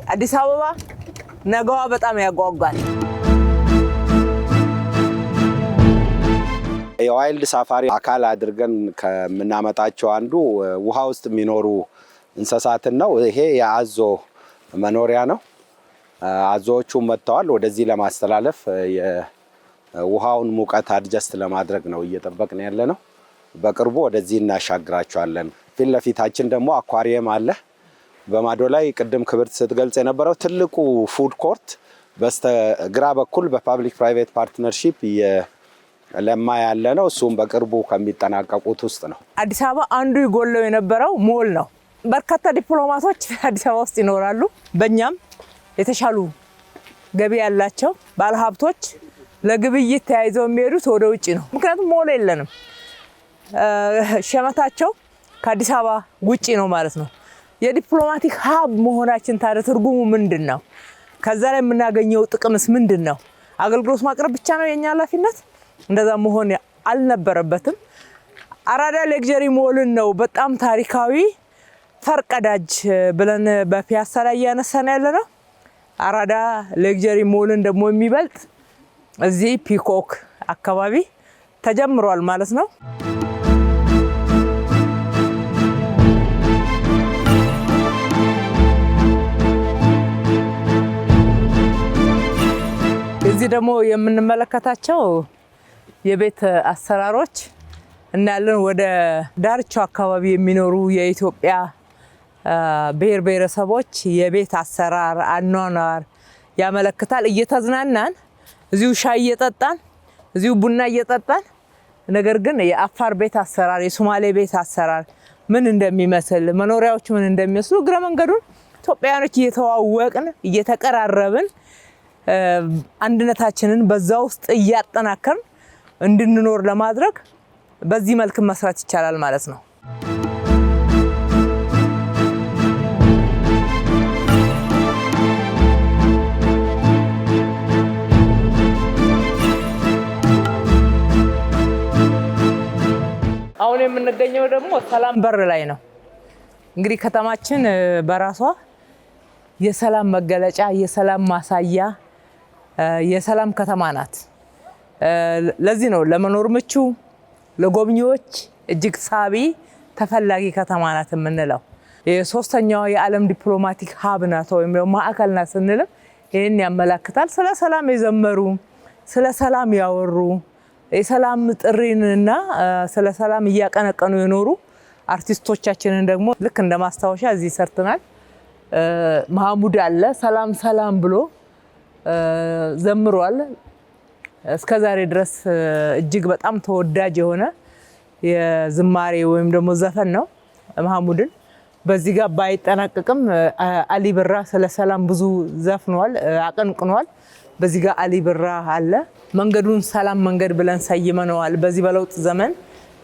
Speaker 1: አዲስ አበባ ነገዋ በጣም ያጓጓል።
Speaker 2: የዋይልድ ሳፋሪ አካል አድርገን ከምናመጣቸው አንዱ ውሃ ውስጥ የሚኖሩ እንስሳትን ነው። ይሄ የአዞ መኖሪያ ነው። አዞዎቹ መጥተዋል። ወደዚህ ለማስተላለፍ የውሃውን ሙቀት አድጀስት ለማድረግ ነው እየጠበቅን ያለ ነው። በቅርቡ ወደዚህ እናሻግራቸዋለን። ፊት ለፊታችን ደግሞ አኳሪየም አለ። በማዶ ላይ ቅድም ክብርት ስትገልጽ የነበረው ትልቁ ፉድ ኮርት በስተግራ በኩል በፓብሊክ ፕራይቬት ፓርትነርሺፕ ለማ ያለ ነው። እሱም በቅርቡ ከሚጠናቀቁት ውስጥ ነው።
Speaker 1: አዲስ አበባ አንዱ ይጎለው የነበረው ሞል ነው። በርካታ ዲፕሎማቶች አዲስ አበባ ውስጥ ይኖራሉ። በእኛም የተሻሉ ገቢ ያላቸው ባለሀብቶች ለግብይት ተያይዘው የሚሄዱት ወደ ውጭ ነው። ምክንያቱም ሞል የለንም። ሸመታቸው ከአዲስ አበባ ውጭ ነው ማለት ነው። የዲፕሎማቲክ ሀብ መሆናችን ታዲያ ትርጉሙ ምንድን ነው? ከዛ ላይ የምናገኘው ጥቅምስ ምንድን ነው? አገልግሎት ማቅረብ ብቻ ነው የኛ ኃላፊነት? እንደዛ መሆን አልነበረበትም። አራዳ ሌክዠሪ ሞልን ነው በጣም ታሪካዊ ፈርቀዳጅ ብለን በፒያሳ ላይ እያነሳን ያለ ነው። አራዳ ሌክዠሪ ሞልን ደግሞ የሚበልጥ እዚህ ፒኮክ አካባቢ ተጀምሯል ማለት ነው። እዚህ ደግሞ የምንመለከታቸው የቤት አሰራሮች እናያለን። ወደ ዳርቻው አካባቢ የሚኖሩ የኢትዮጵያ ብሔር ብሔረሰቦች የቤት አሰራር አኗኗር ያመለክታል። እየተዝናናን እዚሁ ሻይ እየጠጣን እዚሁ ቡና እየጠጣን ነገር ግን የአፋር ቤት አሰራር የሶማሌ ቤት አሰራር ምን እንደሚመስል መኖሪያዎች ምን እንደሚመስሉ እግረ መንገዱን ኢትዮጵያውያኖች እየተዋወቅን እየተቀራረብን አንድነታችንን በዛ ውስጥ እያጠናከርን እንድንኖር ለማድረግ በዚህ መልክ መስራት ይቻላል ማለት ነው። አሁን የምንገኘው ደግሞ ሰላም በር ላይ ነው። እንግዲህ ከተማችን በራሷ የሰላም መገለጫ የሰላም ማሳያ የሰላም ከተማ ናት። ለዚህ ነው ለመኖር ምቹ ለጎብኚዎች እጅግ ሳቢ ተፈላጊ ከተማ ናት የምንለው። የሶስተኛው የዓለም ዲፕሎማቲክ ሀብ ናት ወይም ደግሞ ማዕከል ናት ስንልም ይህን ያመላክታል። ስለ ሰላም የዘመሩ ስለ ሰላም ያወሩ የሰላም ጥሪንና ስለ ሰላም እያቀነቀኑ የኖሩ አርቲስቶቻችንን ደግሞ ልክ እንደ ማስታወሻ እዚህ ሰርተናል። መሐሙድ አለ ሰላም ሰላም ብሎ ዘምሯል። እስከዛሬ ድረስ እጅግ በጣም ተወዳጅ የሆነ የዝማሬ ወይም ደግሞ ዘፈን ነው። መሐሙድን በዚህ ጋር ባይጠናቀቅም አሊ ብራ ስለ ሰላም ብዙ ዘፍኗል፣ አቀንቅኗል። በዚህ ጋር አሊ ብራ አለ። መንገዱን ሰላም መንገድ ብለን ሰይመነዋል። በዚህ በለውጥ ዘመን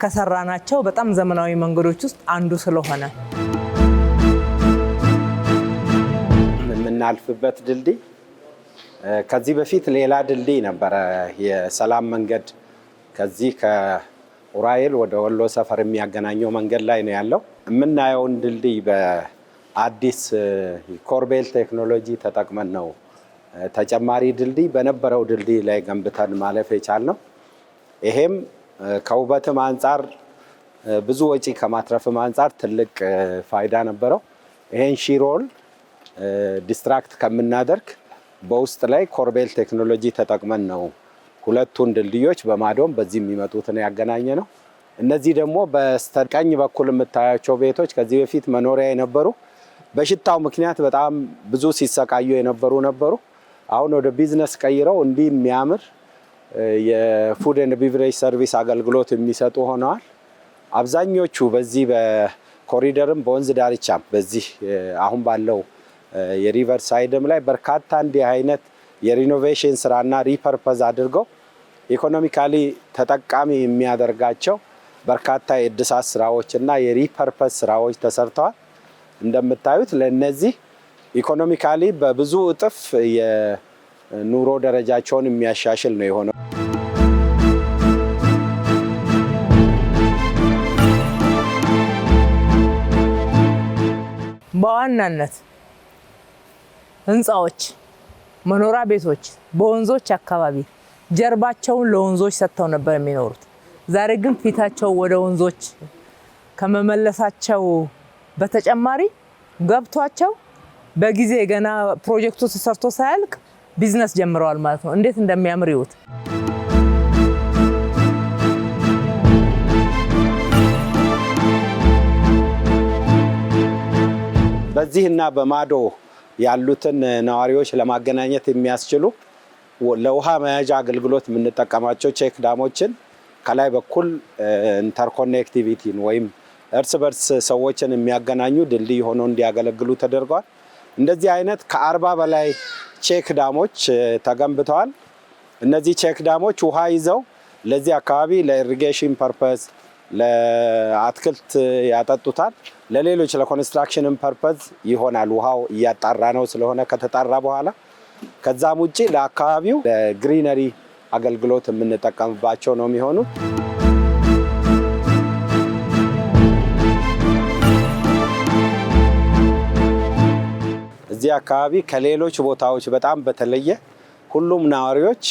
Speaker 1: ከሰራናቸው በጣም ዘመናዊ መንገዶች ውስጥ አንዱ ስለሆነ
Speaker 2: የምናልፍበት ድልድይ ከዚህ በፊት ሌላ ድልድይ ነበረ። የሰላም መንገድ ከዚህ ከኡራኤል ወደ ወሎ ሰፈር የሚያገናኘው መንገድ ላይ ነው ያለው። የምናየውን ድልድይ በአዲስ ኮርቤል ቴክኖሎጂ ተጠቅመን ነው ተጨማሪ ድልድይ በነበረው ድልድይ ላይ ገንብተን ማለፍ የቻልነው። ይሄም ከውበትም አንጻር ብዙ ወጪ ከማትረፍም አንጻር ትልቅ ፋይዳ ነበረው። ይሄን ሺሮል ዲስትራክት ከምናደርግ በውስጥ ላይ ኮርቤል ቴክኖሎጂ ተጠቅመን ነው ሁለቱን ድልድዮች በማዶም በዚህ የሚመጡትን ያገናኘ ነው። እነዚህ ደግሞ በስተቀኝ በኩል የምታያቸው ቤቶች ከዚህ በፊት መኖሪያ የነበሩ በሽታው ምክንያት በጣም ብዙ ሲሰቃዩ ነበሩ። አሁን ወደ ቢዝነስ ቀይረው እንዲህ የሚያምር የፉድ ኤንድ ቢቨሬጅ ሰርቪስ አገልግሎት የሚሰጡ ሆነዋል። አብዛኞቹ በዚህ በኮሪደርም በወንዝ ዳርቻም በዚህ አሁን ባለው የሪቨር ሳይድም ላይ በርካታ እንዲህ አይነት የሪኖቬሽን ስራና ሪፐርፐዝ አድርገው ኢኮኖሚካሊ ተጠቃሚ የሚያደርጋቸው በርካታ የእድሳት ስራዎችና የሪፐርፐዝ ስራዎች ተሰርተዋል። እንደምታዩት ለነዚህ ኢኮኖሚካሊ በብዙ እጥፍ የኑሮ ደረጃቸውን የሚያሻሽል ነው የሆነው።
Speaker 1: በዋናነት ህንፃዎች፣ መኖሪያ ቤቶች በወንዞች አካባቢ ጀርባቸውን ለወንዞች ሰጥተው ነበር የሚኖሩት። ዛሬ ግን ፊታቸው ወደ ወንዞች ከመመለሳቸው በተጨማሪ ገብቷቸው በጊዜ ገና ፕሮጀክቱ ተሰርቶ ሳያልቅ ቢዝነስ ጀምረዋል ማለት ነው። እንዴት እንደሚያምር ይዩት።
Speaker 2: በዚህና በማዶ ያሉትን ነዋሪዎች ለማገናኘት የሚያስችሉ ለውሃ መያዣ አገልግሎት የምንጠቀማቸው ቼክ ዳሞችን ከላይ በኩል ኢንተርኮኔክቲቪቲን ወይም እርስ በርስ ሰዎችን የሚያገናኙ ድልድይ ሆነው እንዲያገለግሉ ተደርጓል። እንደዚህ አይነት ከ40 በላይ ቼክ ዳሞች ተገንብተዋል። እነዚህ ቼክ ዳሞች ውሃ ይዘው ለዚህ አካባቢ ለኢሪጌሽን ፐርፐዝ ለአትክልት ያጠጡታል፣ ለሌሎች ለኮንስትራክሽንም ፐርፐዝ ይሆናል። ውሃው እያጣራ ነው ስለሆነ ከተጣራ በኋላ ከዛም ውጪ ለአካባቢው ለግሪነሪ አገልግሎት የምንጠቀምባቸው ነው የሚሆኑት። እዚህ አካባቢ ከሌሎች ቦታዎች በጣም በተለየ ሁሉም ነዋሪዎች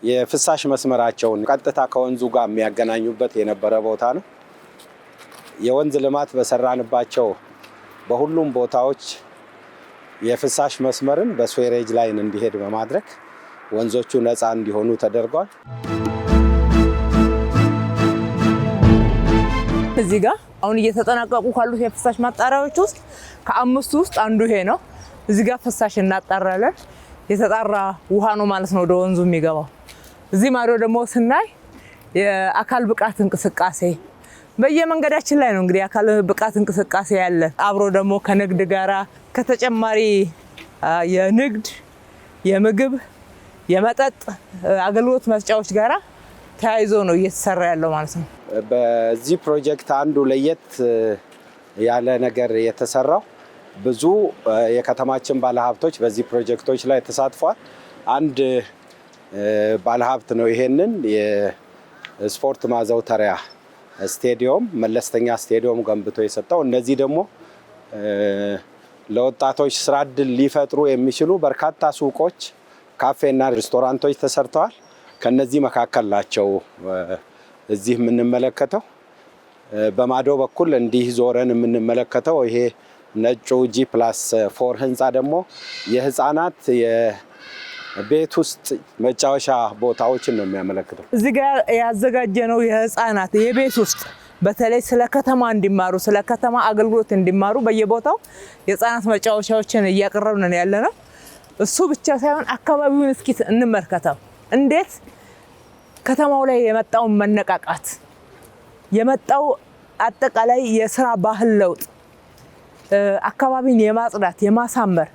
Speaker 2: የፍሳሽ መስመራቸውን ቀጥታ ከወንዙ ጋር የሚያገናኙበት የነበረ ቦታ ነው። የወንዝ ልማት በሰራንባቸው በሁሉም ቦታዎች የፍሳሽ መስመርን በስዌሬጅ ላይን እንዲሄድ በማድረግ ወንዞቹ ነፃ እንዲሆኑ ተደርጓል።
Speaker 1: እዚህ ጋር አሁን እየተጠናቀቁ ካሉት የፍሳሽ ማጣሪያዎች ውስጥ ከ5 ውስጥ አንዱ ይሄ ነው። እዚህ ጋር ፍሳሽ እናጣራለን። የተጣራ ውሃ ነው ማለት ነው ወደ ወንዙ የሚገባው። እዚህ ማዶ ደግሞ ስናይ የአካል ብቃት እንቅስቃሴ በየመንገዳችን ላይ ነው እንግዲህ የአካል ብቃት እንቅስቃሴ ያለ። አብሮ ደግሞ ከንግድ ጋራ ከተጨማሪ የንግድ የምግብ የመጠጥ አገልግሎት መስጫዎች ጋራ ተያይዞ ነው እየተሰራ ያለው ማለት ነው።
Speaker 2: በዚህ ፕሮጀክት አንዱ ለየት ያለ ነገር የተሰራው ብዙ የከተማችን ባለሀብቶች በዚህ ፕሮጀክቶች ላይ ተሳትፈዋል። አንድ ባለሀብት ነው ይሄንን የስፖርት ማዘውተሪያ ስቴዲየም መለስተኛ ስቴዲየም ገንብቶ የሰጠው። እነዚህ ደግሞ ለወጣቶች ስራ እድል ሊፈጥሩ የሚችሉ በርካታ ሱቆች፣ ካፌና ሬስቶራንቶች ተሰርተዋል። ከነዚህ መካከል ናቸው እዚህ የምንመለከተው። በማዶ በኩል እንዲህ ዞረን የምንመለከተው ይሄ ነጩ G+4 ህንፃ ደግሞ የህፃናት የቤት ውስጥ መጫወቻ ቦታዎችን ነው የሚያመለክተው። እዚህ
Speaker 1: ጋር ያዘጋጀነው የህፃናት የቤት ውስጥ በተለይ ስለ ከተማ እንዲማሩ ስለ ከተማ አገልግሎት እንዲማሩ በየቦታው የህፃናት መጫወቻዎችን እያቀረብን ያለነው። እሱ ብቻ ሳይሆን አካባቢውን እስኪ እንመልከተው። እንዴት ከተማው ላይ የመጣው መነቃቃት የመጣው አጠቃላይ የስራ ባህል ለውጥ አካባቢን የማጽዳት የማሳመር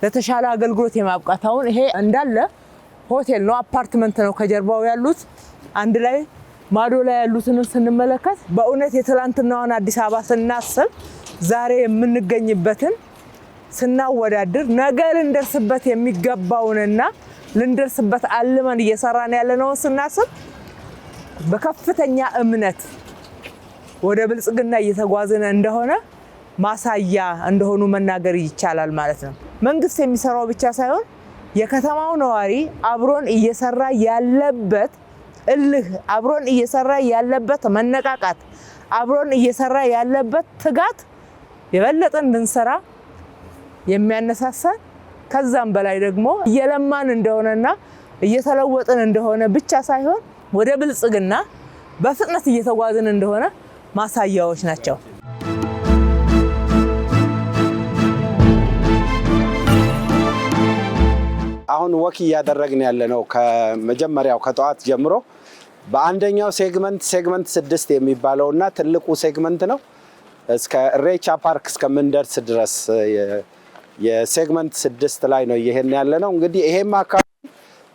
Speaker 1: ለተሻለ አገልግሎት የማብቃት አሁን ይሄ እንዳለ ሆቴል ነው፣ አፓርትመንት ነው ከጀርባው ያሉት። አንድ ላይ ማዶ ላይ ያሉትን ስንመለከት በእውነት የትላንትናውን አዲስ አበባ ስናስብ ዛሬ የምንገኝበትን ስናወዳድር ነገ ልንደርስበት የሚገባውንና ልንደርስበት አልመን እየሰራን ያለነውን ስናስብ በከፍተኛ እምነት ወደ ብልጽግና እየተጓዝን እንደሆነ ማሳያ እንደሆኑ መናገር ይቻላል ማለት ነው። መንግስት የሚሰራው ብቻ ሳይሆን የከተማው ነዋሪ አብሮን እየሰራ ያለበት እልህ፣ አብሮን እየሰራ ያለበት መነቃቃት፣ አብሮን እየሰራ ያለበት ትጋት የበለጠ እንድንሰራ የሚያነሳሳን ከዛም በላይ ደግሞ እየለማን እንደሆነና እየተለወጥን እንደሆነ ብቻ ሳይሆን ወደ ብልጽግና በፍጥነት እየተጓዝን እንደሆነ ማሳያዎች ናቸው።
Speaker 2: አሁን ወክ እያደረግን ያለነው ከመጀመሪያው ከጠዋት ጀምሮ በአንደኛው ሴግመንት 6 የሚባለውና ትልቁ ሴግመንት ነው እስከ ኢሬቻ ፓርክ እስከምንደርስ ድረስ የሴግመንት 6 ላይ ነው ይሄን ያለነው። እንግዲህ ይሄም አካባቢ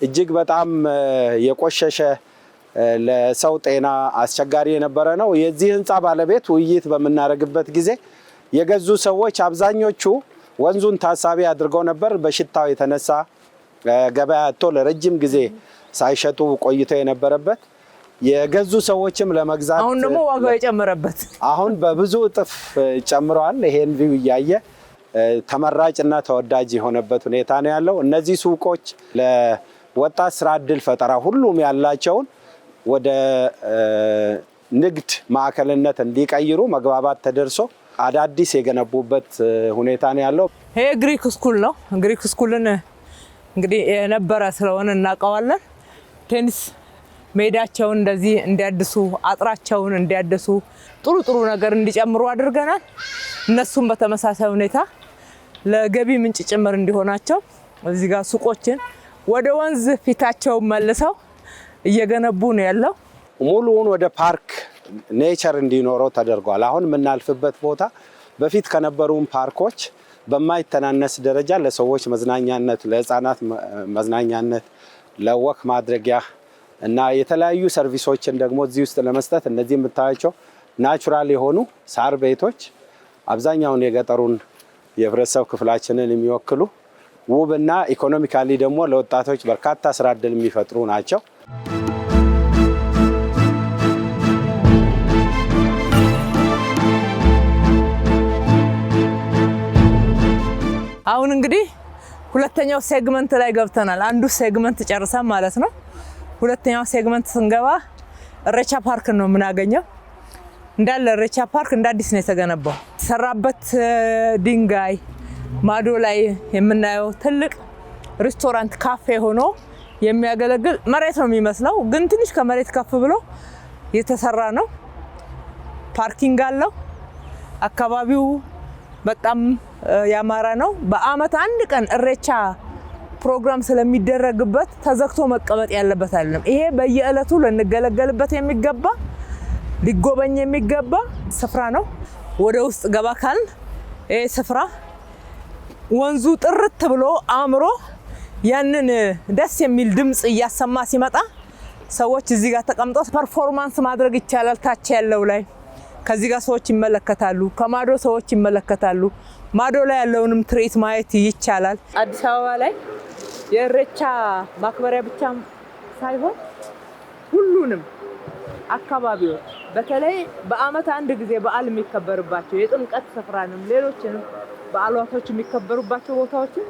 Speaker 2: እጅግ በጣም የቆሸሸ ለሰው ጤና አስቸጋሪ የነበረ ነው። የዚህ ህንፃ ባለቤት ውይይት በምናደርግበት ጊዜ የገዙ ሰዎች አብዛኞቹ ወንዙን ታሳቢ አድርገው ነበር። በሽታው የተነሳ ገበያ አጥቶ ለረጅም ጊዜ ሳይሸጡ ቆይተው የነበረበት የገዙ ሰዎችም ለመግዛት
Speaker 1: አሁን ደግሞ ዋጋው የጨመረበት
Speaker 2: አሁን በብዙ እጥፍ ጨምረዋል። ይሄን ቪው እያየ ተመራጭና ተወዳጅ የሆነበት ሁኔታ ነው ያለው። እነዚህ ሱቆች ለወጣት ስራ እድል ፈጠራ ሁሉም ያላቸውን ወደ ንግድ ማዕከልነት እንዲቀይሩ መግባባት ተደርሶ አዳዲስ የገነቡበት ሁኔታ ነው ያለው።
Speaker 1: ይሄ ግሪክ ስኩል ነው። ግሪክ ስኩልን እንግዲህ የነበረ ስለሆነ እናውቀዋለን። ቴኒስ ሜዳቸውን እንደዚህ እንዲያድሱ፣ አጥራቸውን እንዲያድሱ፣ ጥሩ ነገር እንዲጨምሩ አድርገናል። እነሱም በተመሳሳይ ሁኔታ ለገቢ ምንጭ ጭምር እንዲሆናቸው እዚህ ጋር ሱቆችን ወደ ወንዝ ፊታቸውን መልሰው እየገነቡ ነው ያለው።
Speaker 2: ሙሉውን ወደ ፓርክ ኔቸር እንዲኖረው ተደርጓል። አሁን የምናልፍበት ቦታ በፊት ከነበሩን ፓርኮች በማይተናነስ ደረጃ ለሰዎች መዝናኛነት፣ ለህፃናት መዝናኛነት፣ ለወክ ማድረጊያ እና የተለያዩ ሰርቪሶችን ደግሞ እዚህ ውስጥ ለመስጠት እነዚህ የምታያቸው ናቹራል የሆኑ ሳር ቤቶች አብዛኛውን የገጠሩን የህብረተሰብ ክፍላችንን የሚወክሉ ውብና ኢኮኖሚካሊ ደግሞ ለወጣቶች በርካታ ስራ እድል የሚፈጥሩ ናቸው።
Speaker 1: አሁን እንግዲህ ሁለተኛው ሴግመንት ላይ ገብተናል። አንዱ ሴግመንት ጨርሰን ማለት ነው። ሁለተኛው ሴግመንት ስንገባ ኢሬቻ ፓርክ ነው የምናገኘው። እንዳለ ኢሬቻ ፓርክ እንደ አዲስ ነው የተገነባው። የተሰራበት ድንጋይ ማዶ ላይ የምናየው ትልቅ ሬስቶራንት ካፌ ሆኖ የሚያገለግል መሬት ነው የሚመስለው፣ ግን ትንሽ ከመሬት ከፍ ብሎ የተሰራ ነው። ፓርኪንግ አለው። አካባቢው በጣም ያማረ ነው። በአመት አንድ ቀን ኢሬቻ ፕሮግራም ስለሚደረግበት ተዘግቶ መቀመጥ ያለበት አይደለም። ይሄ በየዕለቱ ልንገለገልበት የሚገባ ሊጎበኝ የሚገባ ስፍራ ነው። ወደ ውስጥ ገባ ካልን ይሄ ስፍራ ወንዙ ጥርት ብሎ አምሮ ያንን ደስ የሚል ድምጽ እያሰማ ሲመጣ ሰዎች እዚህ ጋር ተቀምጠው ፐርፎርማንስ ማድረግ ይቻላል። ታች ያለው ላይ ከዚህ ጋር ሰዎች ይመለከታሉ፣ ከማዶ ሰዎች ይመለከታሉ። ማዶ ላይ ያለውንም ትርኢት ማየት ይቻላል። አዲስ አበባ ላይ የኢሬቻ ማክበሪያ ብቻ ሳይሆን ሁሉንም አካባቢዎች በተለይ በአመት አንድ ጊዜ በዓል የሚከበርባቸው የጥምቀት ስፍራንም ሌሎችንም በዓላቶች የሚከበሩባቸው ቦታዎችን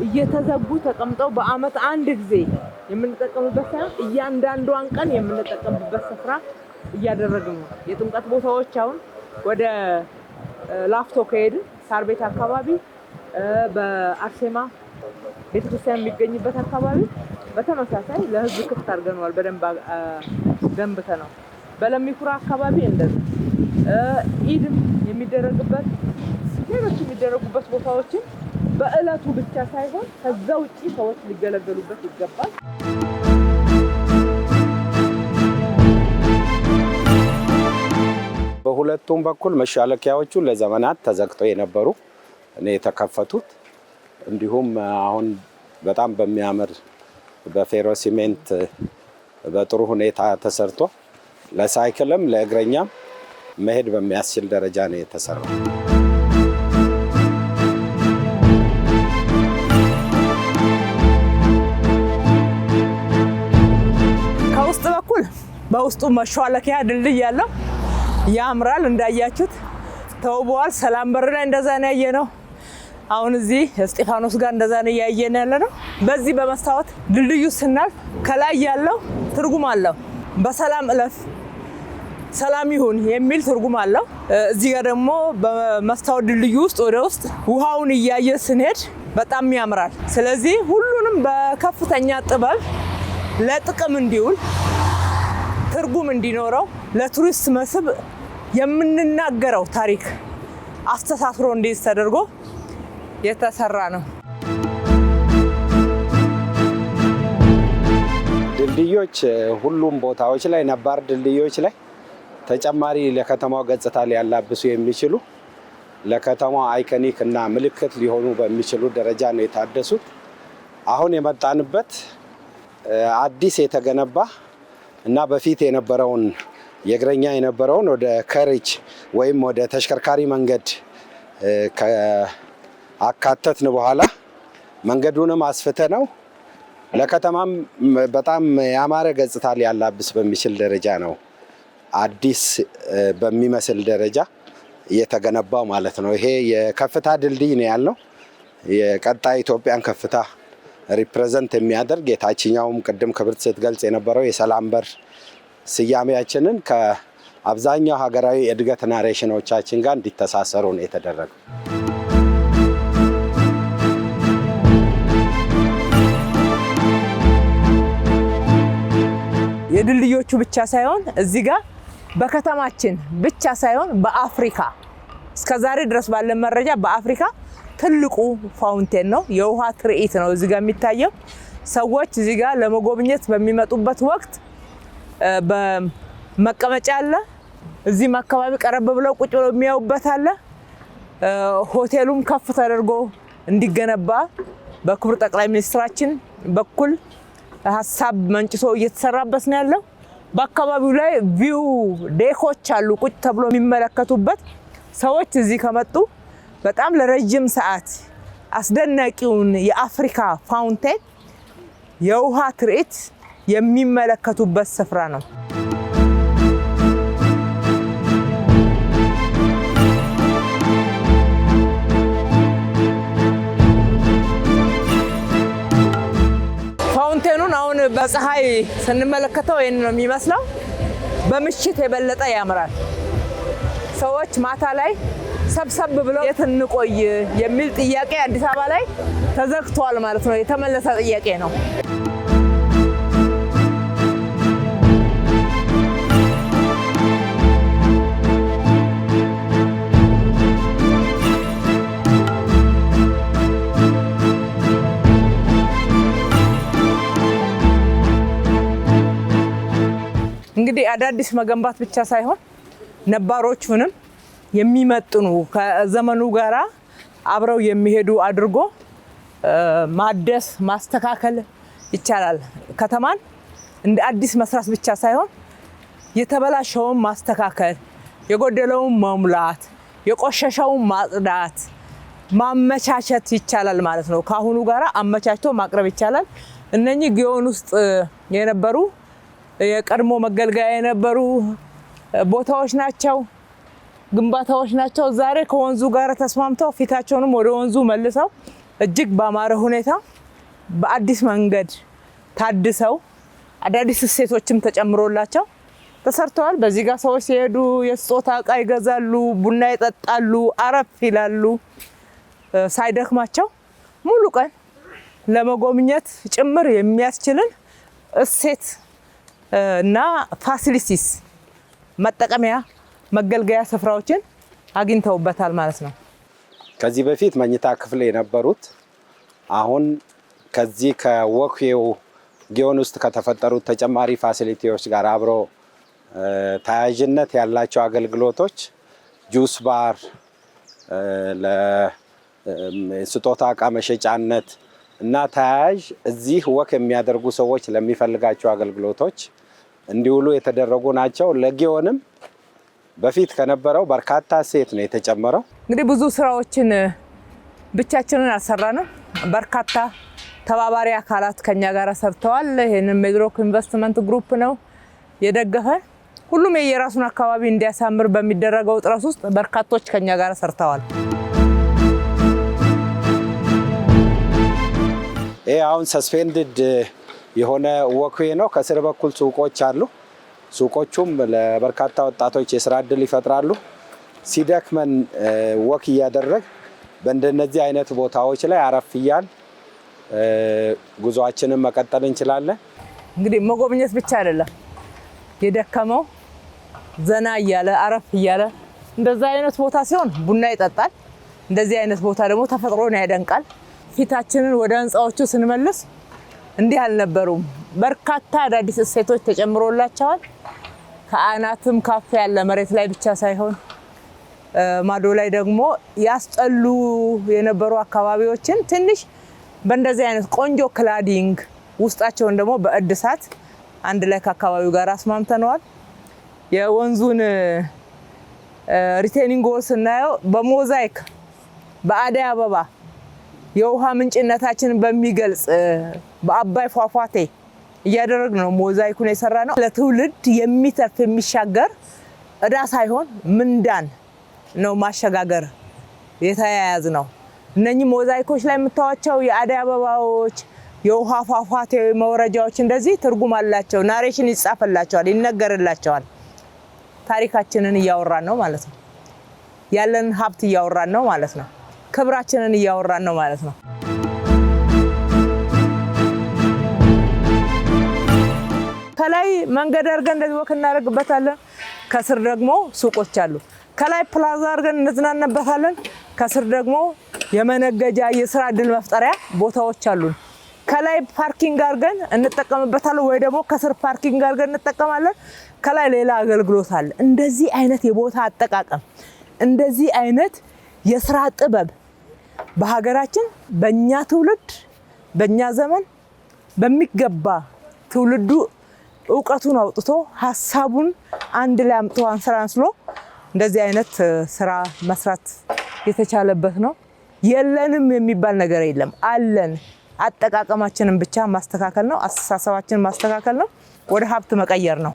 Speaker 1: እየተዘጉ ተቀምጠው በአመት አንድ ጊዜ የምንጠቀምበት ሳይሆን እያንዳንዷን ቀን የምንጠቀምበት ስፍራ እያደረግን ነው። የጥምቀት ቦታዎች አሁን ወደ ላፍቶ ከሄድን ሳር ቤት አካባቢ በአርሴማ ቤተክርስቲያን የሚገኝበት አካባቢ በተመሳሳይ ለህዝብ ክፍት አድርገነዋል። በደንብ ገንብተነው። በለሚኩራ አካባቢ እንደዚህ ኢድም የሚደረግበት ሌሎች የሚደረጉበት ቦታዎችን በእለቱ ብቻ ሳይሆን ከዛ ውጪ ሰዎች ሊገለገሉበት ይገባል።
Speaker 2: በሁለቱም በኩል መሻለኪያዎቹ ለዘመናት ተዘግተው የነበሩ ነው የተከፈቱት። እንዲሁም አሁን በጣም በሚያምር በፌሮ ሲሜንት በጥሩ ሁኔታ ተሰርቶ ለሳይክልም ለእግረኛም መሄድ በሚያስችል ደረጃ ነው የተሰራው።
Speaker 1: ከውስጥ በኩል በውስጡ መሿለኪያ ድልድይ ያለው ያምራል። እንዳያችሁት ተውበዋል። ሰላም በር ላይ እንደዛ ነው ያየነው። አሁን እዚህ እስጢፋኖስ ጋር እንደዛ ነው ያየን ያለነው። በዚህ በመስታወት ድልድዩ ስናልፍ ከላይ ያለው ትርጉም አለው። በሰላም እለፍ፣ ሰላም ይሁን የሚል ትርጉም አለው። እዚህ ጋር ደግሞ በመስታወት ድልድዩ ውስጥ ወደ ውስጥ ውሃውን እያየ ስንሄድ በጣም ያምራል። ስለዚህ ሁሉንም በከፍተኛ ጥበብ ለጥቅም እንዲውል ትርጉም እንዲኖረው ለቱሪስት መስህብ የምንናገረው ታሪክ አስተሳስሮ እንዲይዝ ተደርጎ የተሰራ ነው።
Speaker 2: ድልድዮች ሁሉም ቦታዎች ላይ ነባር ድልድዮች ላይ ተጨማሪ ለከተማው ገጽታ ሊያላብሱ የሚችሉ ለከተማው አይኮኒክ እና ምልክት ሊሆኑ በሚችሉ ደረጃ ነው የታደሱት። አሁን የመጣንበት አዲስ የተገነባ እና በፊት የነበረውን የእግረኛ የነበረውን ወደ ከሬጅ ወይም ወደ ተሽከርካሪ መንገድ አካተትን በኋላ መንገዱንም አስፍተነው ለከተማም በጣም ያማረ ገጽታ ሊያላብስ በሚችል ደረጃ ነው አዲስ በሚመስል ደረጃ የተገነባው ማለት ነው። ይሄ የከፍታ ድልድይ ነው ያለው። የቀጣይ ኢትዮጵያን ከፍታ ሪፕሬዘንት የሚያደርግ የታችኛውም ቅድም ክብርት ስትገልጽ የነበረው የሰላም በር ስያሜያችንን ከአብዛኛው ሀገራዊ የእድገት ናሬሽኖቻችን ጋር እንዲተሳሰሩ ነው የተደረገው።
Speaker 1: የድልድዮቹ ብቻ ሳይሆን እዚህ ጋር በከተማችን ብቻ ሳይሆን በአፍሪካ እስከዛሬ ድረስ ባለ መረጃ በአፍሪካ ትልቁ ፋውንቴን ነው። የውሃ ትርኢት ነው እዚህ ጋር የሚታየው። ሰዎች እዚህ ጋር ለመጎብኘት በሚመጡበት ወቅት በመቀመጫ አለ፣ እዚህም አካባቢ ቀረብ ብለው ቁጭ ብለው የሚያዩበት አለ። ሆቴሉም ከፍ ተደርጎ እንዲገነባ በክቡር ጠቅላይ ሚኒስትራችን በኩል ሀሳብ መንጭሶ እየተሰራበት ነው ያለው። በአካባቢው ላይ ቪው ዴኮች አሉ ቁጭ ተብሎ የሚመለከቱበት። ሰዎች እዚህ ከመጡ በጣም ለረጅም ሰዓት አስደናቂውን የአፍሪካ ፋውንቴን የውሃ ትርኢት የሚመለከቱበት ስፍራ ነው። ፋውንቴኑን አሁን በፀሐይ ስንመለከተው ይሄን ነው የሚመስለው። በምሽት የበለጠ ያምራል። ሰዎች ማታ ላይ ሰብሰብ ብለው የት እንቆይ የሚል ጥያቄ አዲስ አበባ ላይ ተዘግቷል ማለት ነው። የተመለሰ ጥያቄ ነው። እንግዲህ አዳዲስ መገንባት ብቻ ሳይሆን ነባሮቹንም የሚመጥኑ ከዘመኑ ጋራ አብረው የሚሄዱ አድርጎ ማደስ ማስተካከል ይቻላል። ከተማን እንደ አዲስ መስራት ብቻ ሳይሆን የተበላሸውን ማስተካከል፣ የጎደለውን መሙላት፣ የቆሸሸውን ማጽዳት፣ ማመቻቸት ይቻላል ማለት ነው። ከአሁኑ ጋራ አመቻችቶ ማቅረብ ይቻላል። እነኚህ ጊዮን ውስጥ የነበሩ የቀድሞ መገልገያ የነበሩ ቦታዎች ናቸው፣ ግንባታዎች ናቸው። ዛሬ ከወንዙ ጋር ተስማምተው ፊታቸውንም ወደ ወንዙ መልሰው እጅግ ባማረ ሁኔታ በአዲስ መንገድ ታድሰው አዳዲስ እሴቶችም ተጨምሮላቸው ተሰርተዋል። በዚህ ጋር ሰዎች ሲሄዱ የስጦታ እቃ ይገዛሉ፣ ቡና ይጠጣሉ፣ አረፍ ይላሉ። ሳይደክማቸው ሙሉ ቀን ለመጎብኘት ጭምር የሚያስችልን እሴት እና ፋሲሊቲስ መጠቀሚያ መገልገያ ስፍራዎችን አግኝተውበታል ማለት ነው።
Speaker 2: ከዚህ በፊት መኝታ ክፍል የነበሩት አሁን ከዚህ ከወክዌው ጊዮን ውስጥ ከተፈጠሩት ተጨማሪ ፋሲሊቲዎች ጋር አብሮ ተያያዥነት ያላቸው አገልግሎቶች ጁስ ባር፣ ለስጦታ እቃ መሸጫነት እና ተያያዥ እዚህ ወክ የሚያደርጉ ሰዎች ለሚፈልጋቸው አገልግሎቶች እንዲውሉ የተደረጉ ናቸው። ለጊዮንም በፊት ከነበረው በርካታ እሴት ነው የተጨመረው።
Speaker 1: እንግዲህ ብዙ ስራዎችን ብቻችንን አልሰራንም። በርካታ ተባባሪ አካላት ከኛ ጋር ሰርተዋል። ይሄንን ሜድሮክ ኢንቨስትመንት ግሩፕ ነው የደገፈን። ሁሉም የየራሱን አካባቢ እንዲያሳምር በሚደረገው ጥረት ውስጥ በርካቶች ከኛ ጋር ሰርተዋል።
Speaker 2: ይሄ አሁን ሰስፔንድድ የሆነ ወክዌ ነው። ከስር በኩል ሱቆች አሉ። ሱቆቹም ለበርካታ ወጣቶች የስራ እድል ይፈጥራሉ። ሲደክመን ወክ እያደረግ በእንደነዚህ አይነት ቦታዎች ላይ አረፍ እያል ጉዟችንን መቀጠል እንችላለን።
Speaker 1: እንግዲህ መጎብኘት ብቻ አይደለም፣ የደከመው ዘና እያለ አረፍ እያለ እንደዛ አይነት ቦታ ሲሆን ቡና ይጠጣል። እንደዚህ አይነት ቦታ ደግሞ ተፈጥሮን ያደንቃል። ፊታችንን ወደ ህንፃዎቹ ስንመልስ እንዲህ አልነበሩም። በርካታ አዳዲስ እሴቶች ተጨምሮላቸዋል። ከአናትም ካፍ ያለ መሬት ላይ ብቻ ሳይሆን ማዶ ላይ ደግሞ ያስጠሉ የነበሩ አካባቢዎችን ትንሽ በእንደዚህ አይነት ቆንጆ ክላዲንግ ውስጣቸውን ደግሞ በእድሳት አንድ ላይ ከአካባቢው ጋር አስማምተነዋል። የወንዙን ሪቴኒንግ ወል ስናየው በሞዛይክ በአደይ አበባ የውሃ ምንጭነታችንን በሚገልጽ በአባይ ፏፏቴ እያደረግ ነው ሞዛይኩን የሰራ ነው። ለትውልድ የሚተርፍ የሚሻገር እዳ ሳይሆን ምንዳን ነው ማሸጋገር የተያያዝ ነው። እነኚህ ሞዛይኮች ላይ የምታዋቸው የአደይ አበባዎች፣ የውሃ ፏፏቴ መውረጃዎች እንደዚህ ትርጉም አላቸው። ናሬሽን ይጻፈላቸዋል፣ ይነገርላቸዋል። ታሪካችንን እያወራን ነው ማለት ነው። ያለን ሀብት እያወራን ነው ማለት ነው። ክብራችንን እያወራን ነው ማለት ነው። ከላይ መንገድ አድርገን እንደዚህ ወክ እናደርግበታለን። ከስር ደግሞ ሱቆች አሉ። ከላይ ፕላዛ አድርገን እንዝናናበታለን። ከስር ደግሞ የመነገጃ የስራ እድል መፍጠሪያ ቦታዎች አሉን። ከላይ ፓርኪንግ አድርገን እንጠቀምበታለን፣ ወይ ደግሞ ከስር ፓርኪንግ አድርገን እንጠቀማለን። ከላይ ሌላ አገልግሎት አለ። እንደዚህ አይነት የቦታ አጠቃቀም፣ እንደዚህ አይነት የስራ ጥበብ በሀገራችን በእኛ ትውልድ በእኛ ዘመን በሚገባ ትውልዱ እውቀቱን አውጥቶ ሀሳቡን አንድ ላይ አምጥቶ አንስሎ እንደዚህ አይነት ስራ መስራት የተቻለበት ነው። የለንም የሚባል ነገር የለም፣ አለን። አጠቃቀማችንን ብቻ ማስተካከል ነው፣ አስተሳሰባችንን ማስተካከል ነው፣ ወደ ሀብት መቀየር ነው።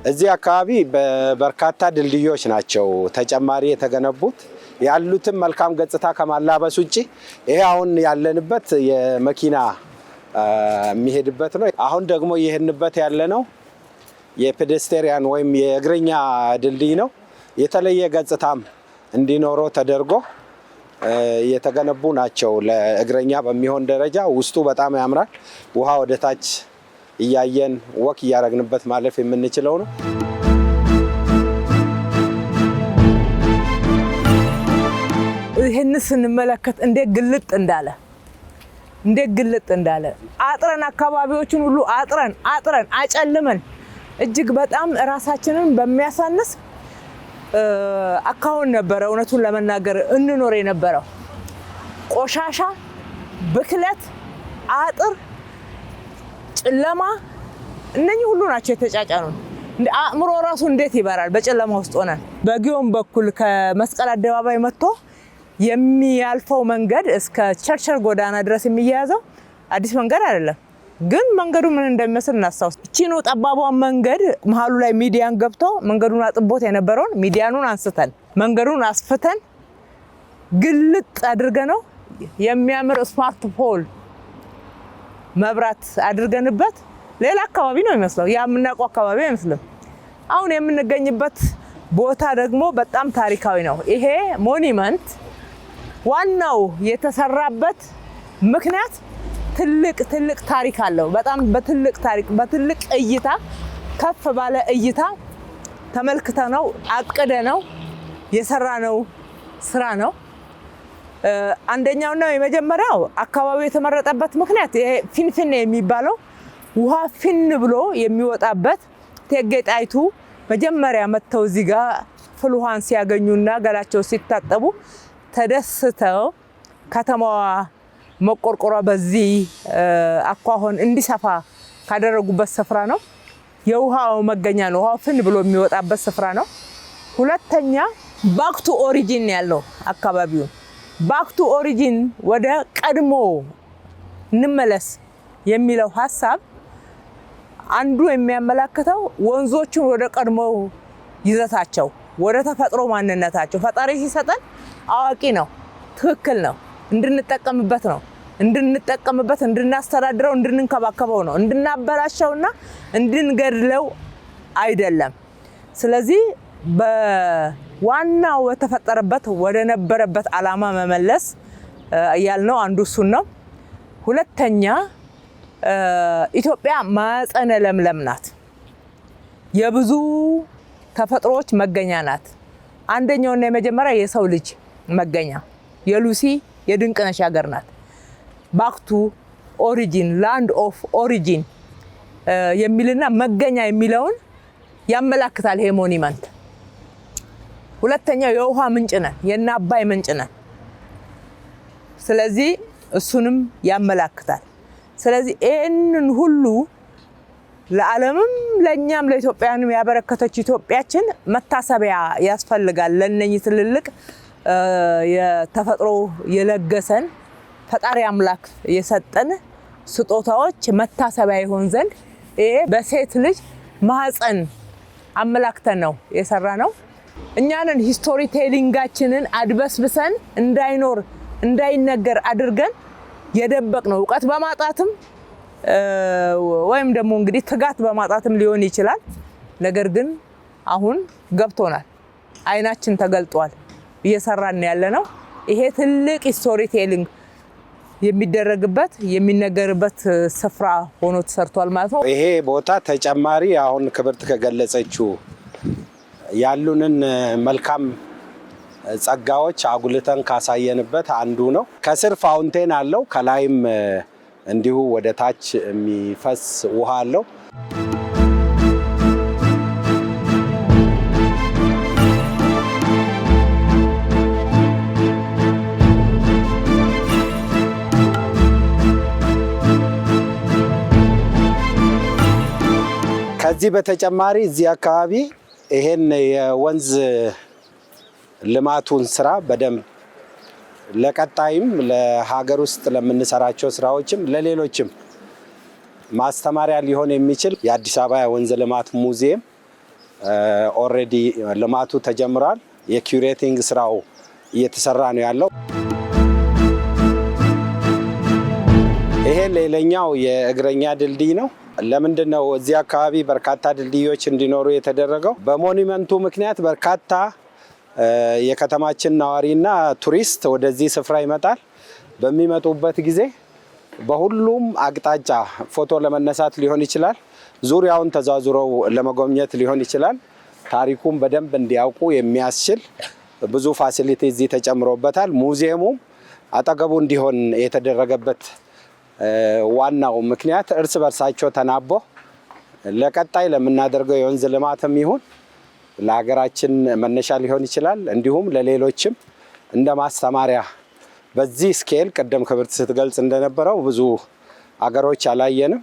Speaker 2: እዚህ አካባቢ በርካታ ድልድዮች ናቸው ተጨማሪ የተገነቡት። ያሉትን መልካም ገጽታ ከማላበስ ውጪ ይሄ አሁን ያለንበት የመኪና የሚሄድበት ነው። አሁን ደግሞ ይሄንበት ያለነው የፔዴስትሪያን ወይም የእግረኛ ድልድይ ነው። የተለየ ገጽታም እንዲኖረው ተደርጎ የተገነቡ ናቸው። ለእግረኛ በሚሆን ደረጃ ውስጡ በጣም ያምራል። ውሃ ወደ ታች እያየን ወክ እያደረግንበት ማለፍ የምንችለው ነው።
Speaker 1: ይህን ስንመለከት እንዴት ግልጥ እንዳለ አጥረን አካባቢዎችን ሁሉ አጥረን አጨልመን እጅግ በጣም ራሳችንን በሚያሳንስ አካውን ነበረ እውነቱን ለመናገር እንኖር የነበረው። ቆሻሻ፣ ብክለት፣ አጥር፣ ጨለማ እነኚህ ሁሉ ናቸው የተጫጫኑን። እንደ አእምሮ ራሱ እንዴት ይበራል በጨለማ ውስጥ ሆነን። በጊዮን በኩል ከመስቀል አደባባይ መጥቶ የሚያልፈው መንገድ እስከ ቸርቸር ጎዳና ድረስ የሚያያዘው አዲስ መንገድ አይደለም፣ ግን መንገዱ ምን እንደሚመስል እናስታውስ። እቺኑ ጠባቧን መንገድ መሀሉ ላይ ሚዲያን ገብቶ መንገዱን አጥቦት የነበረውን ሚዲያኑን አንስተን መንገዱን አስፍተን ግልጥ አድርገነው የሚያምር ስማርት ፖል መብራት አድርገንበት ሌላ አካባቢ ነው የሚመስለው። ያ የምናውቀው አካባቢ አይመስልም። አሁን የምንገኝበት ቦታ ደግሞ በጣም ታሪካዊ ነው። ይሄ ሞኒመንት ዋናው የተሰራበት ምክንያት ትልቅ ታሪክ አለው። በጣም በትልቅ ታሪክ በትልቅ እይታ ከፍ ባለ እይታ ተመልክተነው አቅደነው የሰራነው ስራ ነው። አንደኛውና የመጀመሪያው አካባቢው የተመረጠበት ምክንያት ይሄ ፊንፊኔ የሚባለው ውሃ ፊን ብሎ የሚወጣበት እቴጌ ጣይቱ መጀመሪያ መጥተው እዚህ ጋር ፍል ውሃን ሲያገኙና ገላቸው ሲታጠቡ ተደስተው ከተማዋ መቆርቆሯ በዚህ አኳሆን እንዲሰፋ ካደረጉበት ስፍራ ነው። የውሃው መገኛ ነው። ውሃው ፍን ብሎ የሚወጣበት ስፍራ ነው። ሁለተኛ ባክ ቱ ኦሪጂን ያለው አካባቢው ባክ ቱ ኦሪጂን ወደ ቀድሞ እንመለስ የሚለው ሀሳብ አንዱ የሚያመላክተው ወንዞቹን ወደ ቀድሞ ይዘታቸው ወደ ተፈጥሮ ማንነታቸው ፈጣሪ ሲሰጠን አዋቂ ነው፣ ትክክል ነው፣ እንድንጠቀምበት ነው። እንድናስተዳድረው፣ እንድንንከባከበው ነው። እንድናበላሸውና እንድንገድለው አይደለም። ስለዚህ በዋናው የተፈጠረበት ወደ ነበረበት ዓላማ መመለስ ያልነው አንዱ እሱን ነው። ሁለተኛ ኢትዮጵያ ማዕፀነ ለምለም ናት። የብዙ ተፈጥሮዎች መገኛ ናት። አንደኛውና የመጀመሪያ የሰው ልጅ መገኛ የሉሲ የድንቅነሽ ሀገር ናት። ባክቱ ኦሪጂን ላንድ ኦፍ ኦሪጂን የሚልና መገኛ የሚለውን ያመላክታል ይሄ ሞኒመንት። ሁለተኛው የውሃ ምንጭ ነን፣ የእነ አባይ ምንጭ ነን። ስለዚህ እሱንም ያመላክታል። ስለዚህ ይህንን ሁሉ ለዓለምም ለእኛም ለኢትዮጵያውያንም ያበረከተች ኢትዮጵያችን መታሰቢያ ያስፈልጋል። ለእነኚህ ትልልቅ የተፈጥሮ የለገሰን ፈጣሪ አምላክ የሰጠን ስጦታዎች መታሰቢያ ይሆን ዘንድ ይሄ በሴት ልጅ ማህፀን አመላክተን ነው የሰራ ነው። እኛንን ሂስቶሪ ቴሊንጋችንን አድበስብሰን እንዳይኖር እንዳይነገር አድርገን የደበቅ ነው። እውቀት በማጣትም ወይም ደግሞ እንግዲህ ትጋት በማጣትም ሊሆን ይችላል። ነገር ግን አሁን ገብቶናል፣ አይናችን ተገልጧል፣ እየሰራን ያለ ነው። ይሄ ትልቅ ሂስቶሪ ቴሊንግ የሚደረግበት የሚነገርበት ስፍራ ሆኖ ተሰርቷል ማለት ነው።
Speaker 2: ይሄ ቦታ ተጨማሪ አሁን ክብርት ከገለጸችው ያሉንን መልካም ጸጋዎች አጉልተን ካሳየንበት አንዱ ነው። ከስር ፋውንቴን አለው፣ ከላይም እንዲሁ ወደ ታች የሚፈስ ውሃ አለው። ከዚህ በተጨማሪ እዚህ አካባቢ ይሄን የወንዝ ልማቱን ስራ በደንብ ለቀጣይም ለሀገር ውስጥ ለምንሰራቸው ስራዎችም ለሌሎችም ማስተማሪያ ሊሆን የሚችል የአዲስ አበባ የወንዝ ልማት ሙዚየም ኦልሬዲ ልማቱ ተጀምሯል። የኪዩሬቲንግ ስራው እየተሰራ ነው ያለው። ይሄ ሌላኛው የእግረኛ ድልድይ ነው። ለምንድን ነው እዚህ አካባቢ በርካታ ድልድዮች እንዲኖሩ የተደረገው? በሞኒመንቱ ምክንያት በርካታ የከተማችን ነዋሪና ቱሪስት ወደዚህ ስፍራ ይመጣል። በሚመጡበት ጊዜ በሁሉም አቅጣጫ ፎቶ ለመነሳት ሊሆን ይችላል፣ ዙሪያውን ተዛዙረው ለመጎብኘት ሊሆን ይችላል። ታሪኩን በደንብ እንዲያውቁ የሚያስችል ብዙ ፋሲሊቲ እዚህ ተጨምሮበታል። ሙዚየሙም አጠገቡ እንዲሆን የተደረገበት ዋናው ምክንያት እርስ በርሳቸው ተናቦ ለቀጣይ ለምናደርገው የወንዝ ልማትም ይሁን ለሀገራችን መነሻ ሊሆን ይችላል። እንዲሁም ለሌሎችም እንደ ማስተማሪያ በዚህ ስኬል ቀደም ክብርት ስትገልጽ እንደነበረው ብዙ አገሮች አላየንም።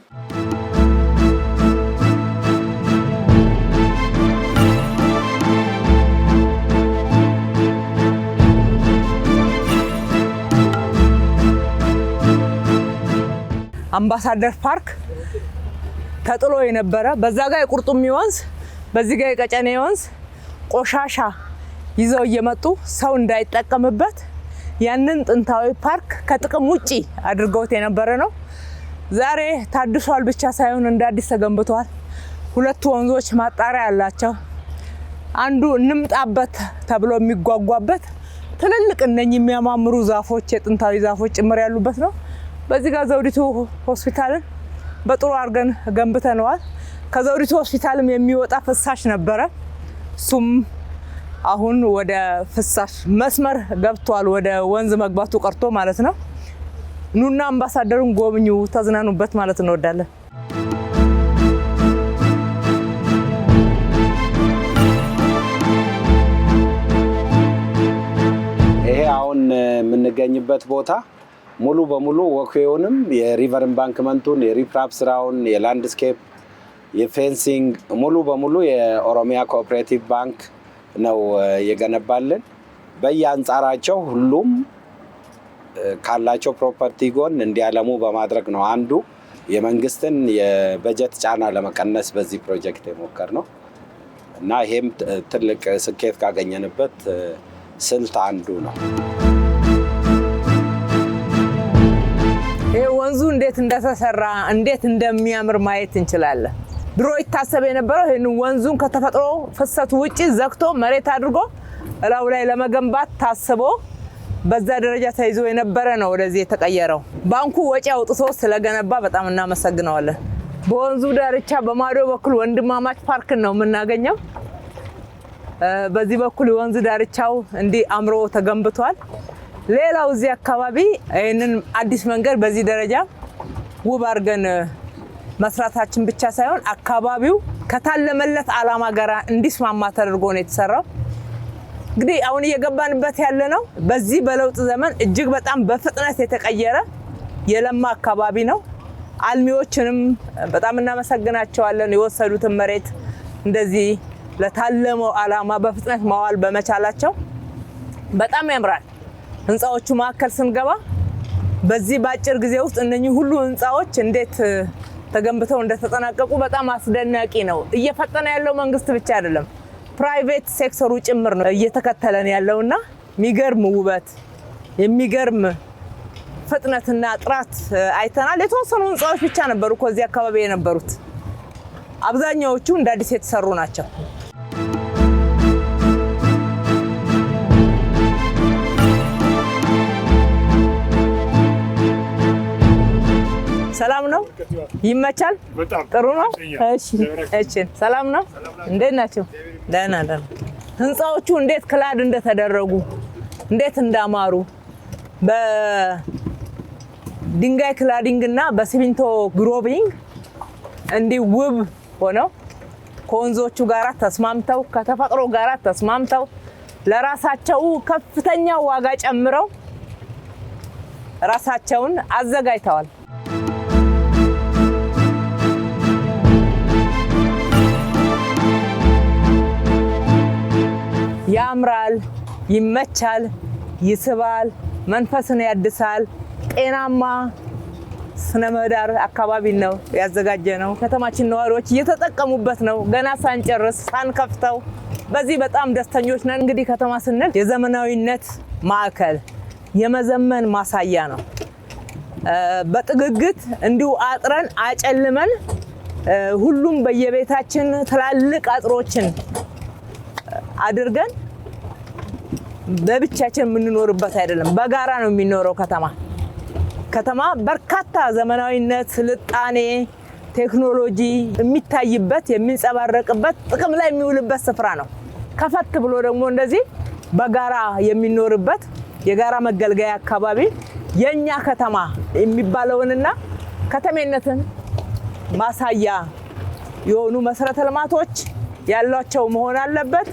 Speaker 1: አምባሳደር ፓርክ ተጥሎ የነበረ በዛ ጋር የቁርጡሚ ወንዝ በዚህ ጋር የቀጨኔ ወንዝ ቆሻሻ ይዘው እየመጡ ሰው እንዳይጠቀምበት ያንን ጥንታዊ ፓርክ ከጥቅም ውጪ አድርገውት የነበረ ነው። ዛሬ ታድሷል ብቻ ሳይሆን እንደ አዲስ ተገንብቷል። ሁለቱ ወንዞች ማጣሪያ ያላቸው፣ አንዱ እንምጣበት ተብሎ የሚጓጓበት ትልልቅ እነኚህ የሚያማምሩ ዛፎች የጥንታዊ ዛፎች ጭምር ያሉበት ነው። በዚህ ጋር ዘውዲቱ ሆስፒታልን በጥሩ አድርገን ገንብተነዋል። ከዘውዲቱ ሆስፒታልም የሚወጣ ፍሳሽ ነበረ። እሱም አሁን ወደ ፍሳሽ መስመር ገብቷል። ወደ ወንዝ መግባቱ ቀርቶ ማለት ነው። ኑና አምባሳደሩን ጎብኙ፣ ተዝናኑበት ማለት እንወዳለን።
Speaker 2: ይሄ አሁን የምንገኝበት ቦታ ሙሉ በሙሉ ወክዌውንም የሪቨር ኢምባንክመንቱን የሪፕራፕ ስራውን የላንድስኬፕ የፌንሲንግ ሙሉ በሙሉ የኦሮሚያ ኮኦፕሬቲቭ ባንክ ነው የገነባልን። በየአንጻራቸው ሁሉም ካላቸው ፕሮፐርቲ ጎን እንዲያለሙ በማድረግ ነው አንዱ የመንግስትን የበጀት ጫና ለመቀነስ በዚህ ፕሮጀክት የሞከርነው እና ይሄም ትልቅ ስኬት ካገኘንበት ስልት አንዱ ነው።
Speaker 1: ይሄ ወንዙ እንዴት እንደተሰራ እንዴት እንደሚያምር ማየት እንችላለን። ድሮ ይታሰብ የነበረው ይሄን ወንዙን ከተፈጥሮ ፍሰቱ ውጪ ዘግቶ መሬት አድርጎ እላው ላይ ለመገንባት ታስቦ በዛ ደረጃ ተይዞ የነበረ ነው ወደዚህ የተቀየረው። ባንኩ ወጪ አውጥቶ ስለገነባ በጣም እናመሰግነዋለን። በወንዙ ዳርቻ በማዶ በኩል ወንድማማች ፓርክ ነው የምናገኘው። በዚህ በኩል የወንዝ ዳርቻው እንዲህ አምሮ ተገንብቷል። ሌላው እዚህ አካባቢ ይህንን አዲስ መንገድ በዚህ ደረጃ ውብ አድርገን መስራታችን ብቻ ሳይሆን አካባቢው ከታለመለት ዓላማ ጋር እንዲስማማ ተደርጎ ነው የተሰራው። እንግዲህ አሁን እየገባንበት ያለ ነው በዚህ በለውጥ ዘመን እጅግ በጣም በፍጥነት የተቀየረ የለማ አካባቢ ነው። አልሚዎችንም በጣም እናመሰግናቸዋለን። የወሰዱትን መሬት እንደዚህ ለታለመው ዓላማ በፍጥነት ማዋል በመቻላቸው በጣም ያምራል። ህንፃዎቹ መካከል ስንገባ በዚህ በአጭር ጊዜ ውስጥ እነኚህ ሁሉ ህንፃዎች እንዴት ተገንብተው እንደተጠናቀቁ በጣም አስደናቂ ነው። እየፈጠነ ያለው መንግስት ብቻ አይደለም፣ ፕራይቬት ሴክተሩ ጭምር ነው እየተከተለን ያለውና የሚገርም ውበት የሚገርም ፍጥነትና ጥራት አይተናል። የተወሰኑ ህንፃዎች ብቻ ነበሩ ከዚህ አካባቢ የነበሩት፣ አብዛኛዎቹ እንደ አዲስ የተሰሩ ናቸው። ሰላም ነው? ይመቻል? ጥሩ ነው? እሺ ሰላም ነው? እንዴት ናቸው? ደህና ደህና። ህንፃዎቹ እንዴት ክላድ እንደተደረጉ እንዴት እንዳማሩ በድንጋይ ክላዲንግ እና በሲሚንቶ ግሮቪንግ እንዲህ ውብ ሆነው ከወንዞቹ ጋር ተስማምተው ከተፈጥሮ ጋር ተስማምተው ለራሳቸው ከፍተኛ ዋጋ ጨምረው ራሳቸውን አዘጋጅተዋል። ያምራል፣ ይመቻል፣ ይስባል፣ መንፈስን ያድሳል። ጤናማ ስነ ምህዳር አካባቢ ነው ያዘጋጀ ነው። ከተማችን ነዋሪዎች እየተጠቀሙበት ነው ገና ሳንጨርስ ሳንከፍተው። በዚህ በጣም ደስተኞች ነን። እንግዲህ ከተማ ስንል የዘመናዊነት ማዕከል የመዘመን ማሳያ ነው። በጥግግት እንዲሁ አጥረን አጨልመን ሁሉም በየቤታችን ትላልቅ አጥሮችን አድርገን በብቻችን የምንኖርበት አይደለም፣ በጋራ ነው የሚኖረው። ከተማ በርካታ ዘመናዊነት፣ ስልጣኔ፣ ቴክኖሎጂ የሚታይበት የሚንጸባረቅበት ጥቅም ላይ የሚውልበት ስፍራ ነው። ከፈት ብሎ ደግሞ እንደዚህ በጋራ የሚኖርበት የጋራ መገልገያ አካባቢ የኛ ከተማ የሚባለውንና ከተሜነትን ማሳያ የሆኑ መሰረተ ልማቶች ያሏቸው መሆን አለበት።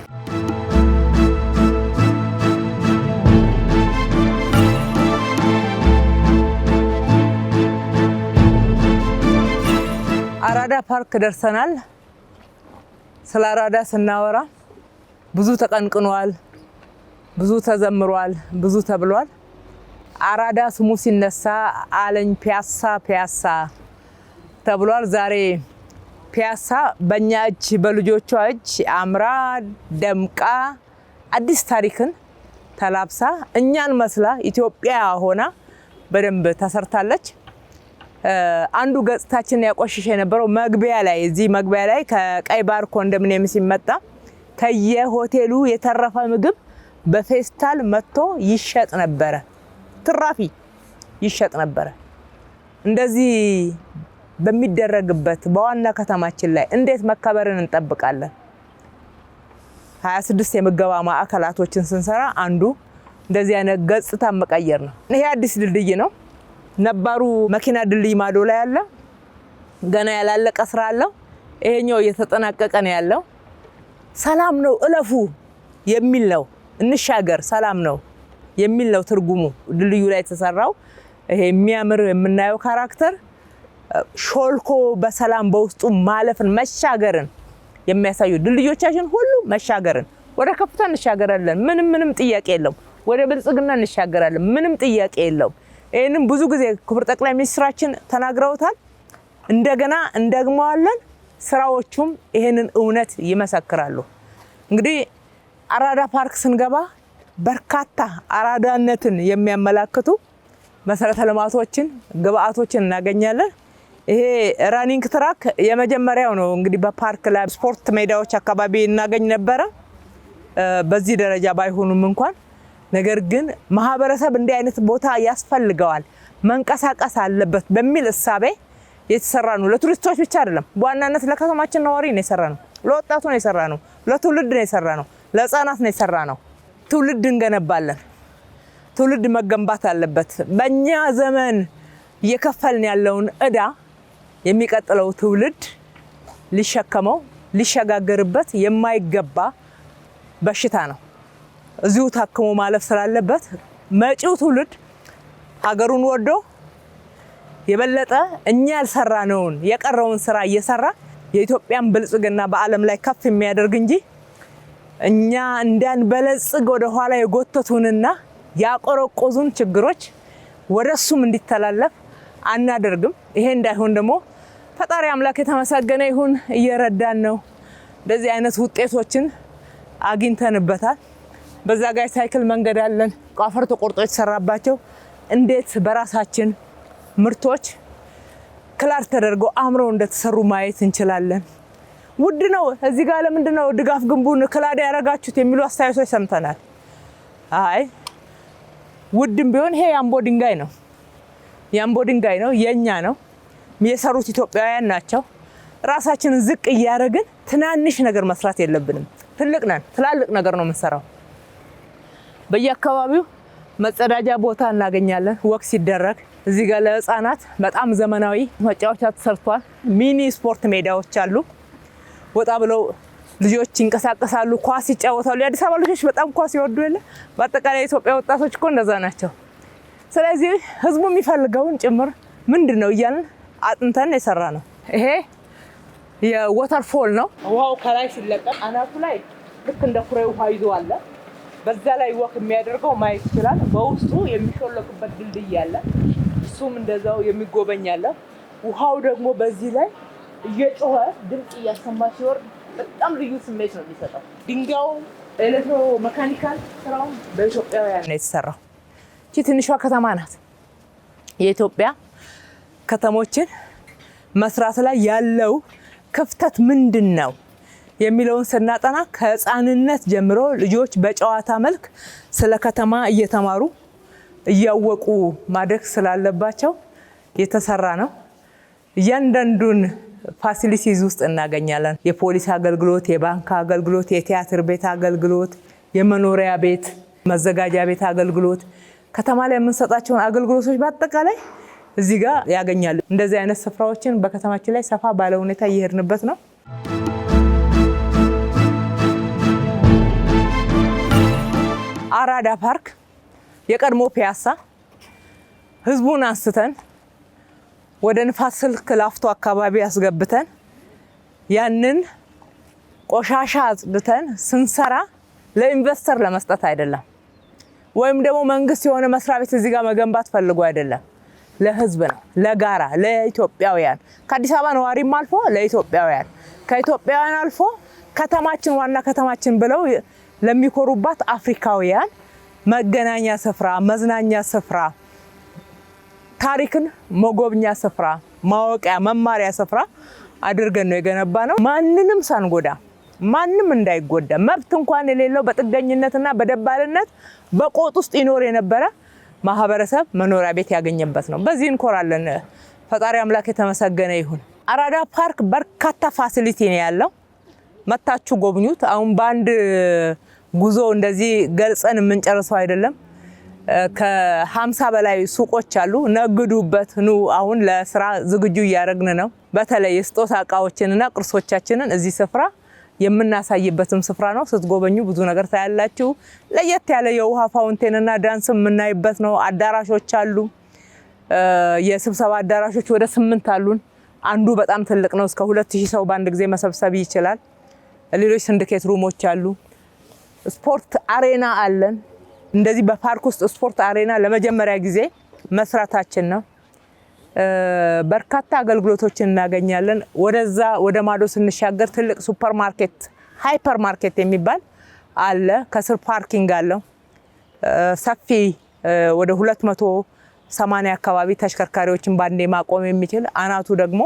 Speaker 1: አራዳ ፓርክ ደርሰናል። ስለ አራዳ ስናወራ ብዙ ተቀንቅኗል፣ ብዙ ተዘምሯል፣ ብዙ ተብሏል። አራዳ ስሙ ሲነሳ አለኝ ፒያሳ ተብሏል። ዛሬ ፒያሳ በእኛ እጅ በልጆቿ እጅ አምራ ደምቃ አዲስ ታሪክን ተላብሳ እኛን መስላ ኢትዮጵያ ሆና በደንብ ተሰርታለች። አንዱ ገጽታችን ያቆሽሽ የነበረው መግቢያ ላይ እዚህ መግቢያ ላይ ከቀይ ባር ኮንዶሚኒየም ሲመጣ ከየሆቴሉ የተረፈ ምግብ በፌስታል መጥቶ ይሸጥ ነበረ። ትራፊ ይሸጥ ነበረ። እንደዚህ በሚደረግበት በዋና ከተማችን ላይ እንዴት መከበርን እንጠብቃለን? 26 የምገባ ማዕከላቶችን ስንሰራ አንዱ እንደዚህ አይነት ገጽታ መቀየር ነው። ይሄ አዲስ ድልድይ ነው። ነባሩ መኪና ድልድይ ማዶ ላይ ያለ ገና ያላለቀ ስራ አለው። ይሄኛው እየተጠናቀቀ ነው ያለው። ሰላም ነው እለፉ የሚል ነው። እንሻገር ሰላም ነው የሚል ነው ትርጉሙ። ድልድዩ ላይ የተሰራው ይሄ የሚያምር የምናየው ካራክተር ሾልኮ በሰላም በውስጡ ማለፍን መሻገርን የሚያሳዩ ድልድዮቻችን ሁሉ መሻገርን ወደ ከፍታ እንሻገራለን። ምንም ጥያቄ የለውም። ወደ ብልጽግና እንሻገራለን። ምንም ጥያቄ የለውም። ይሄንን ብዙ ጊዜ ክቡር ጠቅላይ ሚኒስትራችን ተናግረውታል። እንደገና እንደግመዋለን። ስራዎቹም ይሄንን እውነት ይመሰክራሉ። እንግዲህ አራዳ ፓርክ ስንገባ በርካታ አራዳነትን የሚያመላክቱ መሰረተ ልማቶችን ግብአቶችን እናገኛለን። ይሄ ራኒንግ ትራክ የመጀመሪያው ነው። እንግዲህ በፓርክ ላይ ስፖርት ሜዳዎች አካባቢ እናገኝ ነበረ በዚህ ደረጃ ባይሆኑም እንኳን። ነገር ግን ማህበረሰብ እንዲህ አይነት ቦታ ያስፈልገዋል፣ መንቀሳቀስ አለበት በሚል እሳቤ የተሰራ ነው። ለቱሪስቶች ብቻ አይደለም፣ በዋናነት ለከተማችን ነዋሪ ነው የሰራ ነው። ለወጣቱ ነው የሰራ ነው። ለትውልድ ነው የሰራ ነው። ለህፃናት ነው የሰራ ነው። ትውልድ እንገነባለን። ትውልድ መገንባት አለበት። በእኛ ዘመን እየከፈልን ያለውን ዕዳ የሚቀጥለው ትውልድ ሊሸከመው ሊሸጋገርበት የማይገባ በሽታ ነው። እዚሁ ታክሞ ማለፍ ስላለበት መጪው ትውልድ ሀገሩን ወዶ የበለጠ እኛ ያልሰራነውን የቀረውን ስራ እየሰራ የኢትዮጵያን ብልጽግና በዓለም ላይ ከፍ የሚያደርግ እንጂ እኛ እንዳንበለጽግ ወደ ኋላ የጎተቱንና ያቆረቆዙን ችግሮች ወደሱም እንዲተላለፍ አናደርግም። ይሄ እንዳይሆን ደግሞ ፈጣሪ አምላክ የተመሰገነ ይሁን እየረዳን ነው። እንደዚህ አይነት ውጤቶችን አግኝተንበታል። በዛ ጋር ሳይክል መንገድ አለን። አፈር ተቆርጦ የተሰራባቸው እንዴት በራሳችን ምርቶች ክላር ተደርገው አምረው እንደተሰሩ ማየት እንችላለን። ውድ ነው። እዚህ ጋር ለምንድን ነው ድጋፍ ግንቡን ክላድ ያደረጋችሁት የሚሉ አስተያየቶች ሰምተናል። አይ ውድም ቢሆን ይሄ የአምቦ ድንጋይ ነው። የአምቦ ድንጋይ ነው፣ የኛ ነው። የሰሩት ኢትዮጵያውያን ናቸው። ራሳችንን ዝቅ እያደረግን ትናንሽ ነገር መስራት የለብንም። ትልቅ ነን፣ ትላልቅ ነገር ነው የምንሰራው። በየአካባቢው መጸዳጃ ቦታ እናገኛለን። ወክ ሲደረግ እዚህ ጋር ለህፃናት በጣም ዘመናዊ መጫወቻ ተሰርቷል። ሚኒ ስፖርት ሜዳዎች አሉ። ወጣ ብለው ልጆች ይንቀሳቀሳሉ፣ ኳስ ይጫወታሉ። የአዲስ አበባ ልጆች በጣም ኳስ ይወዱ የለ። በአጠቃላይ የኢትዮጵያ ወጣቶች እኮ እንደዛ ናቸው። ስለዚህ ህዝቡ የሚፈልገውን ጭምር ምንድነው እያልን አጥንተን የሰራ ነው። ይሄ የወተርፎል ነው። ውሃው ከላይ ሲለቀቅ አናቱ ላይ ልክ እንደ ኩሬ ውሃ ይዞ አለ። በዛ ላይ ወክ የሚያደርገው ማየት ይችላል። በውስጡ የሚሾለክበት ድልድይ አለ። እሱም እንደዛው የሚጎበኝ አለ። ውሃው ደግሞ በዚህ ላይ እየጮኸ ድምፅ እያሰማ ሲወርድ በጣም ልዩ ስሜት ነው የሚሰጠው። ድንጋዩ ኤሌክትሮ መካኒካል ስራውን በኢትዮጵያውያን ነው የተሰራው። እቺ ትንሿ ከተማ ናት። የኢትዮጵያ ከተሞችን መስራት ላይ ያለው ክፍተት ምንድን ነው የሚለውን ስናጠና ከህፃንነት ጀምሮ ልጆች በጨዋታ መልክ ስለ ከተማ እየተማሩ እያወቁ ማደግ ስላለባቸው የተሰራ ነው። እያንዳንዱን ፋሲሊቲዝ ውስጥ እናገኛለን። የፖሊስ አገልግሎት፣ የባንክ አገልግሎት፣ የቲያትር ቤት አገልግሎት፣ የመኖሪያ ቤት፣ መዘጋጃ ቤት አገልግሎት፣ ከተማ ላይ የምንሰጣቸውን አገልግሎቶች በአጠቃላይ እዚህ ጋር ያገኛሉ። እንደዚህ አይነት ስፍራዎችን በከተማችን ላይ ሰፋ ባለ ሁኔታ እየሄድንበት ነው። አራዳ ፓርክ የቀድሞ ፒያሳ ህዝቡን አንስተን ወደ ንፋስ ስልክ ላፍቶ አካባቢ ያስገብተን ያንን ቆሻሻ አጽድተን ስንሰራ ለኢንቨስተር ለመስጠት አይደለም፣ ወይም ደግሞ መንግስት የሆነ መስሪያ ቤት እዚህ ጋር መገንባት ፈልጎ አይደለም። ለህዝብ ነው፣ ለጋራ ለኢትዮጵያውያን፣ ከአዲስ አበባ ነዋሪም አልፎ ለኢትዮጵያውያን፣ ከኢትዮጵያውያን አልፎ ከተማችን ዋና ከተማችን ብለው ለሚኮሩባት አፍሪካውያን መገናኛ ስፍራ፣ መዝናኛ ስፍራ፣ ታሪክን መጎብኛ ስፍራ፣ ማወቂያ መማሪያ ስፍራ አድርገን ነው የገነባ ነው። ማንንም ሳንጎዳ፣ ማንም እንዳይጎዳ፣ መብት እንኳን የሌለው በጥገኝነትና በደባልነት በቆጥ ውስጥ ይኖር የነበረ ማህበረሰብ መኖሪያ ቤት ያገኘበት ነው። በዚህ እንኮራለን። ፈጣሪ አምላክ የተመሰገነ ይሁን። አራዳ ፓርክ በርካታ ፋሲሊቲ ነው ያለው። መታችሁ ጎብኙት። አሁን በአንድ ጉዞ እንደዚህ ገልጸን የምንጨርሰው አይደለም። ከ50 በላይ ሱቆች አሉ። ነግዱበት ኑ። አሁን ለስራ ዝግጁ እያደረግን ነው። በተለይ የስጦታ እቃዎችንና ቅርሶቻችንን እዚህ ስፍራ የምናሳይበትም ስፍራ ነው። ስትጎበኙ ብዙ ነገር ታያላችሁ። ለየት ያለ የውሃ ፋውንቴንና ዳንስ የምናይበት ነው። አዳራሾች አሉ። የስብሰባ አዳራሾች ወደ 8 አሉን። አንዱ በጣም ትልቅ ነው። እስከ 2000 ሰው በአንድ ጊዜ መሰብሰብ ይችላል። ሌሎች ሲንዲኬት ሩሞች አሉ። ስፖርት አሬና አለን። እንደዚህ በፓርክ ውስጥ ስፖርት አሬና ለመጀመሪያ ጊዜ መስራታችን ነው። በርካታ አገልግሎቶችን እናገኛለን። ወደዛ ወደ ማዶ ስንሻገር ትልቅ ሱፐር ማርኬት፣ ሃይፐር ማርኬት የሚባል አለ። ከስር ፓርኪንግ አለው። ሰፊ ወደ 280 አካባቢ ተሽከርካሪዎችን ባንዴ ማቆም የሚችል፣ አናቱ ደግሞ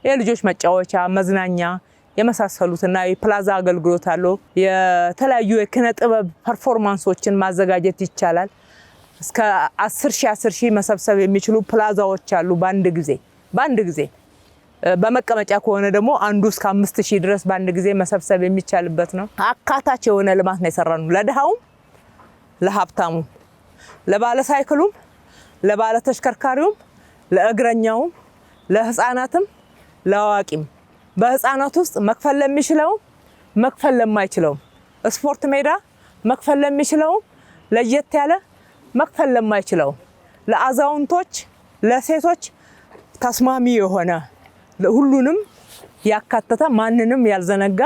Speaker 1: የልጆች መጫወቻ፣ መዝናኛ የመሳሰሉትና የፕላዛ አገልግሎት አለው። የተለያዩ የኪነ ጥበብ ፐርፎርማንሶችን ማዘጋጀት ይቻላል። እስከ 10,000 መሰብሰብ የሚችሉ ፕላዛዎች አሉ። በአንድ ጊዜ በመቀመጫ ከሆነ ደግሞ አንዱ እስከ 5,000 ድረስ በአንድ ጊዜ መሰብሰብ የሚቻልበት ነው። አካታች የሆነ ልማት ነው የሰራነው፣ ለድሃውም ለሀብታሙ። ለባለ ሳይክሉም፣ ለባለ ተሽከርካሪውም፣ ለእግረኛውም፣ ለህፃናትም፣ ለአዋቂም በህፃናት ውስጥ መክፈል ለሚችለው መክፈል ለማይችለው ስፖርት ሜዳ መክፈል ለሚችለው ለየት ያለ መክፈል ለማይችለው ለአዛውንቶች ለሴቶች ተስማሚ የሆነ ሁሉንም ያካተተ ማንንም ያልዘነጋ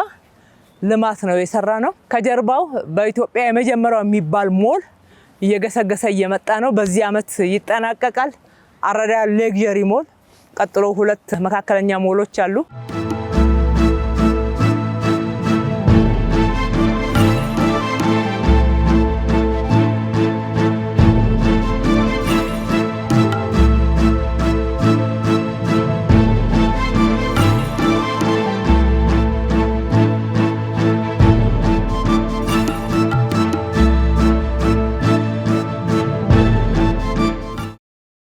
Speaker 1: ልማት ነው የሰራ ነው። ከጀርባው በኢትዮጵያ የመጀመሪያው የሚባል ሞል እየገሰገሰ እየመጣ ነው። በዚህ አመት ይጠናቀቃል። አራዳ ሌግዠሪ ሞል ቀጥሎ 2 መካከለኛ ሞሎች አሉ።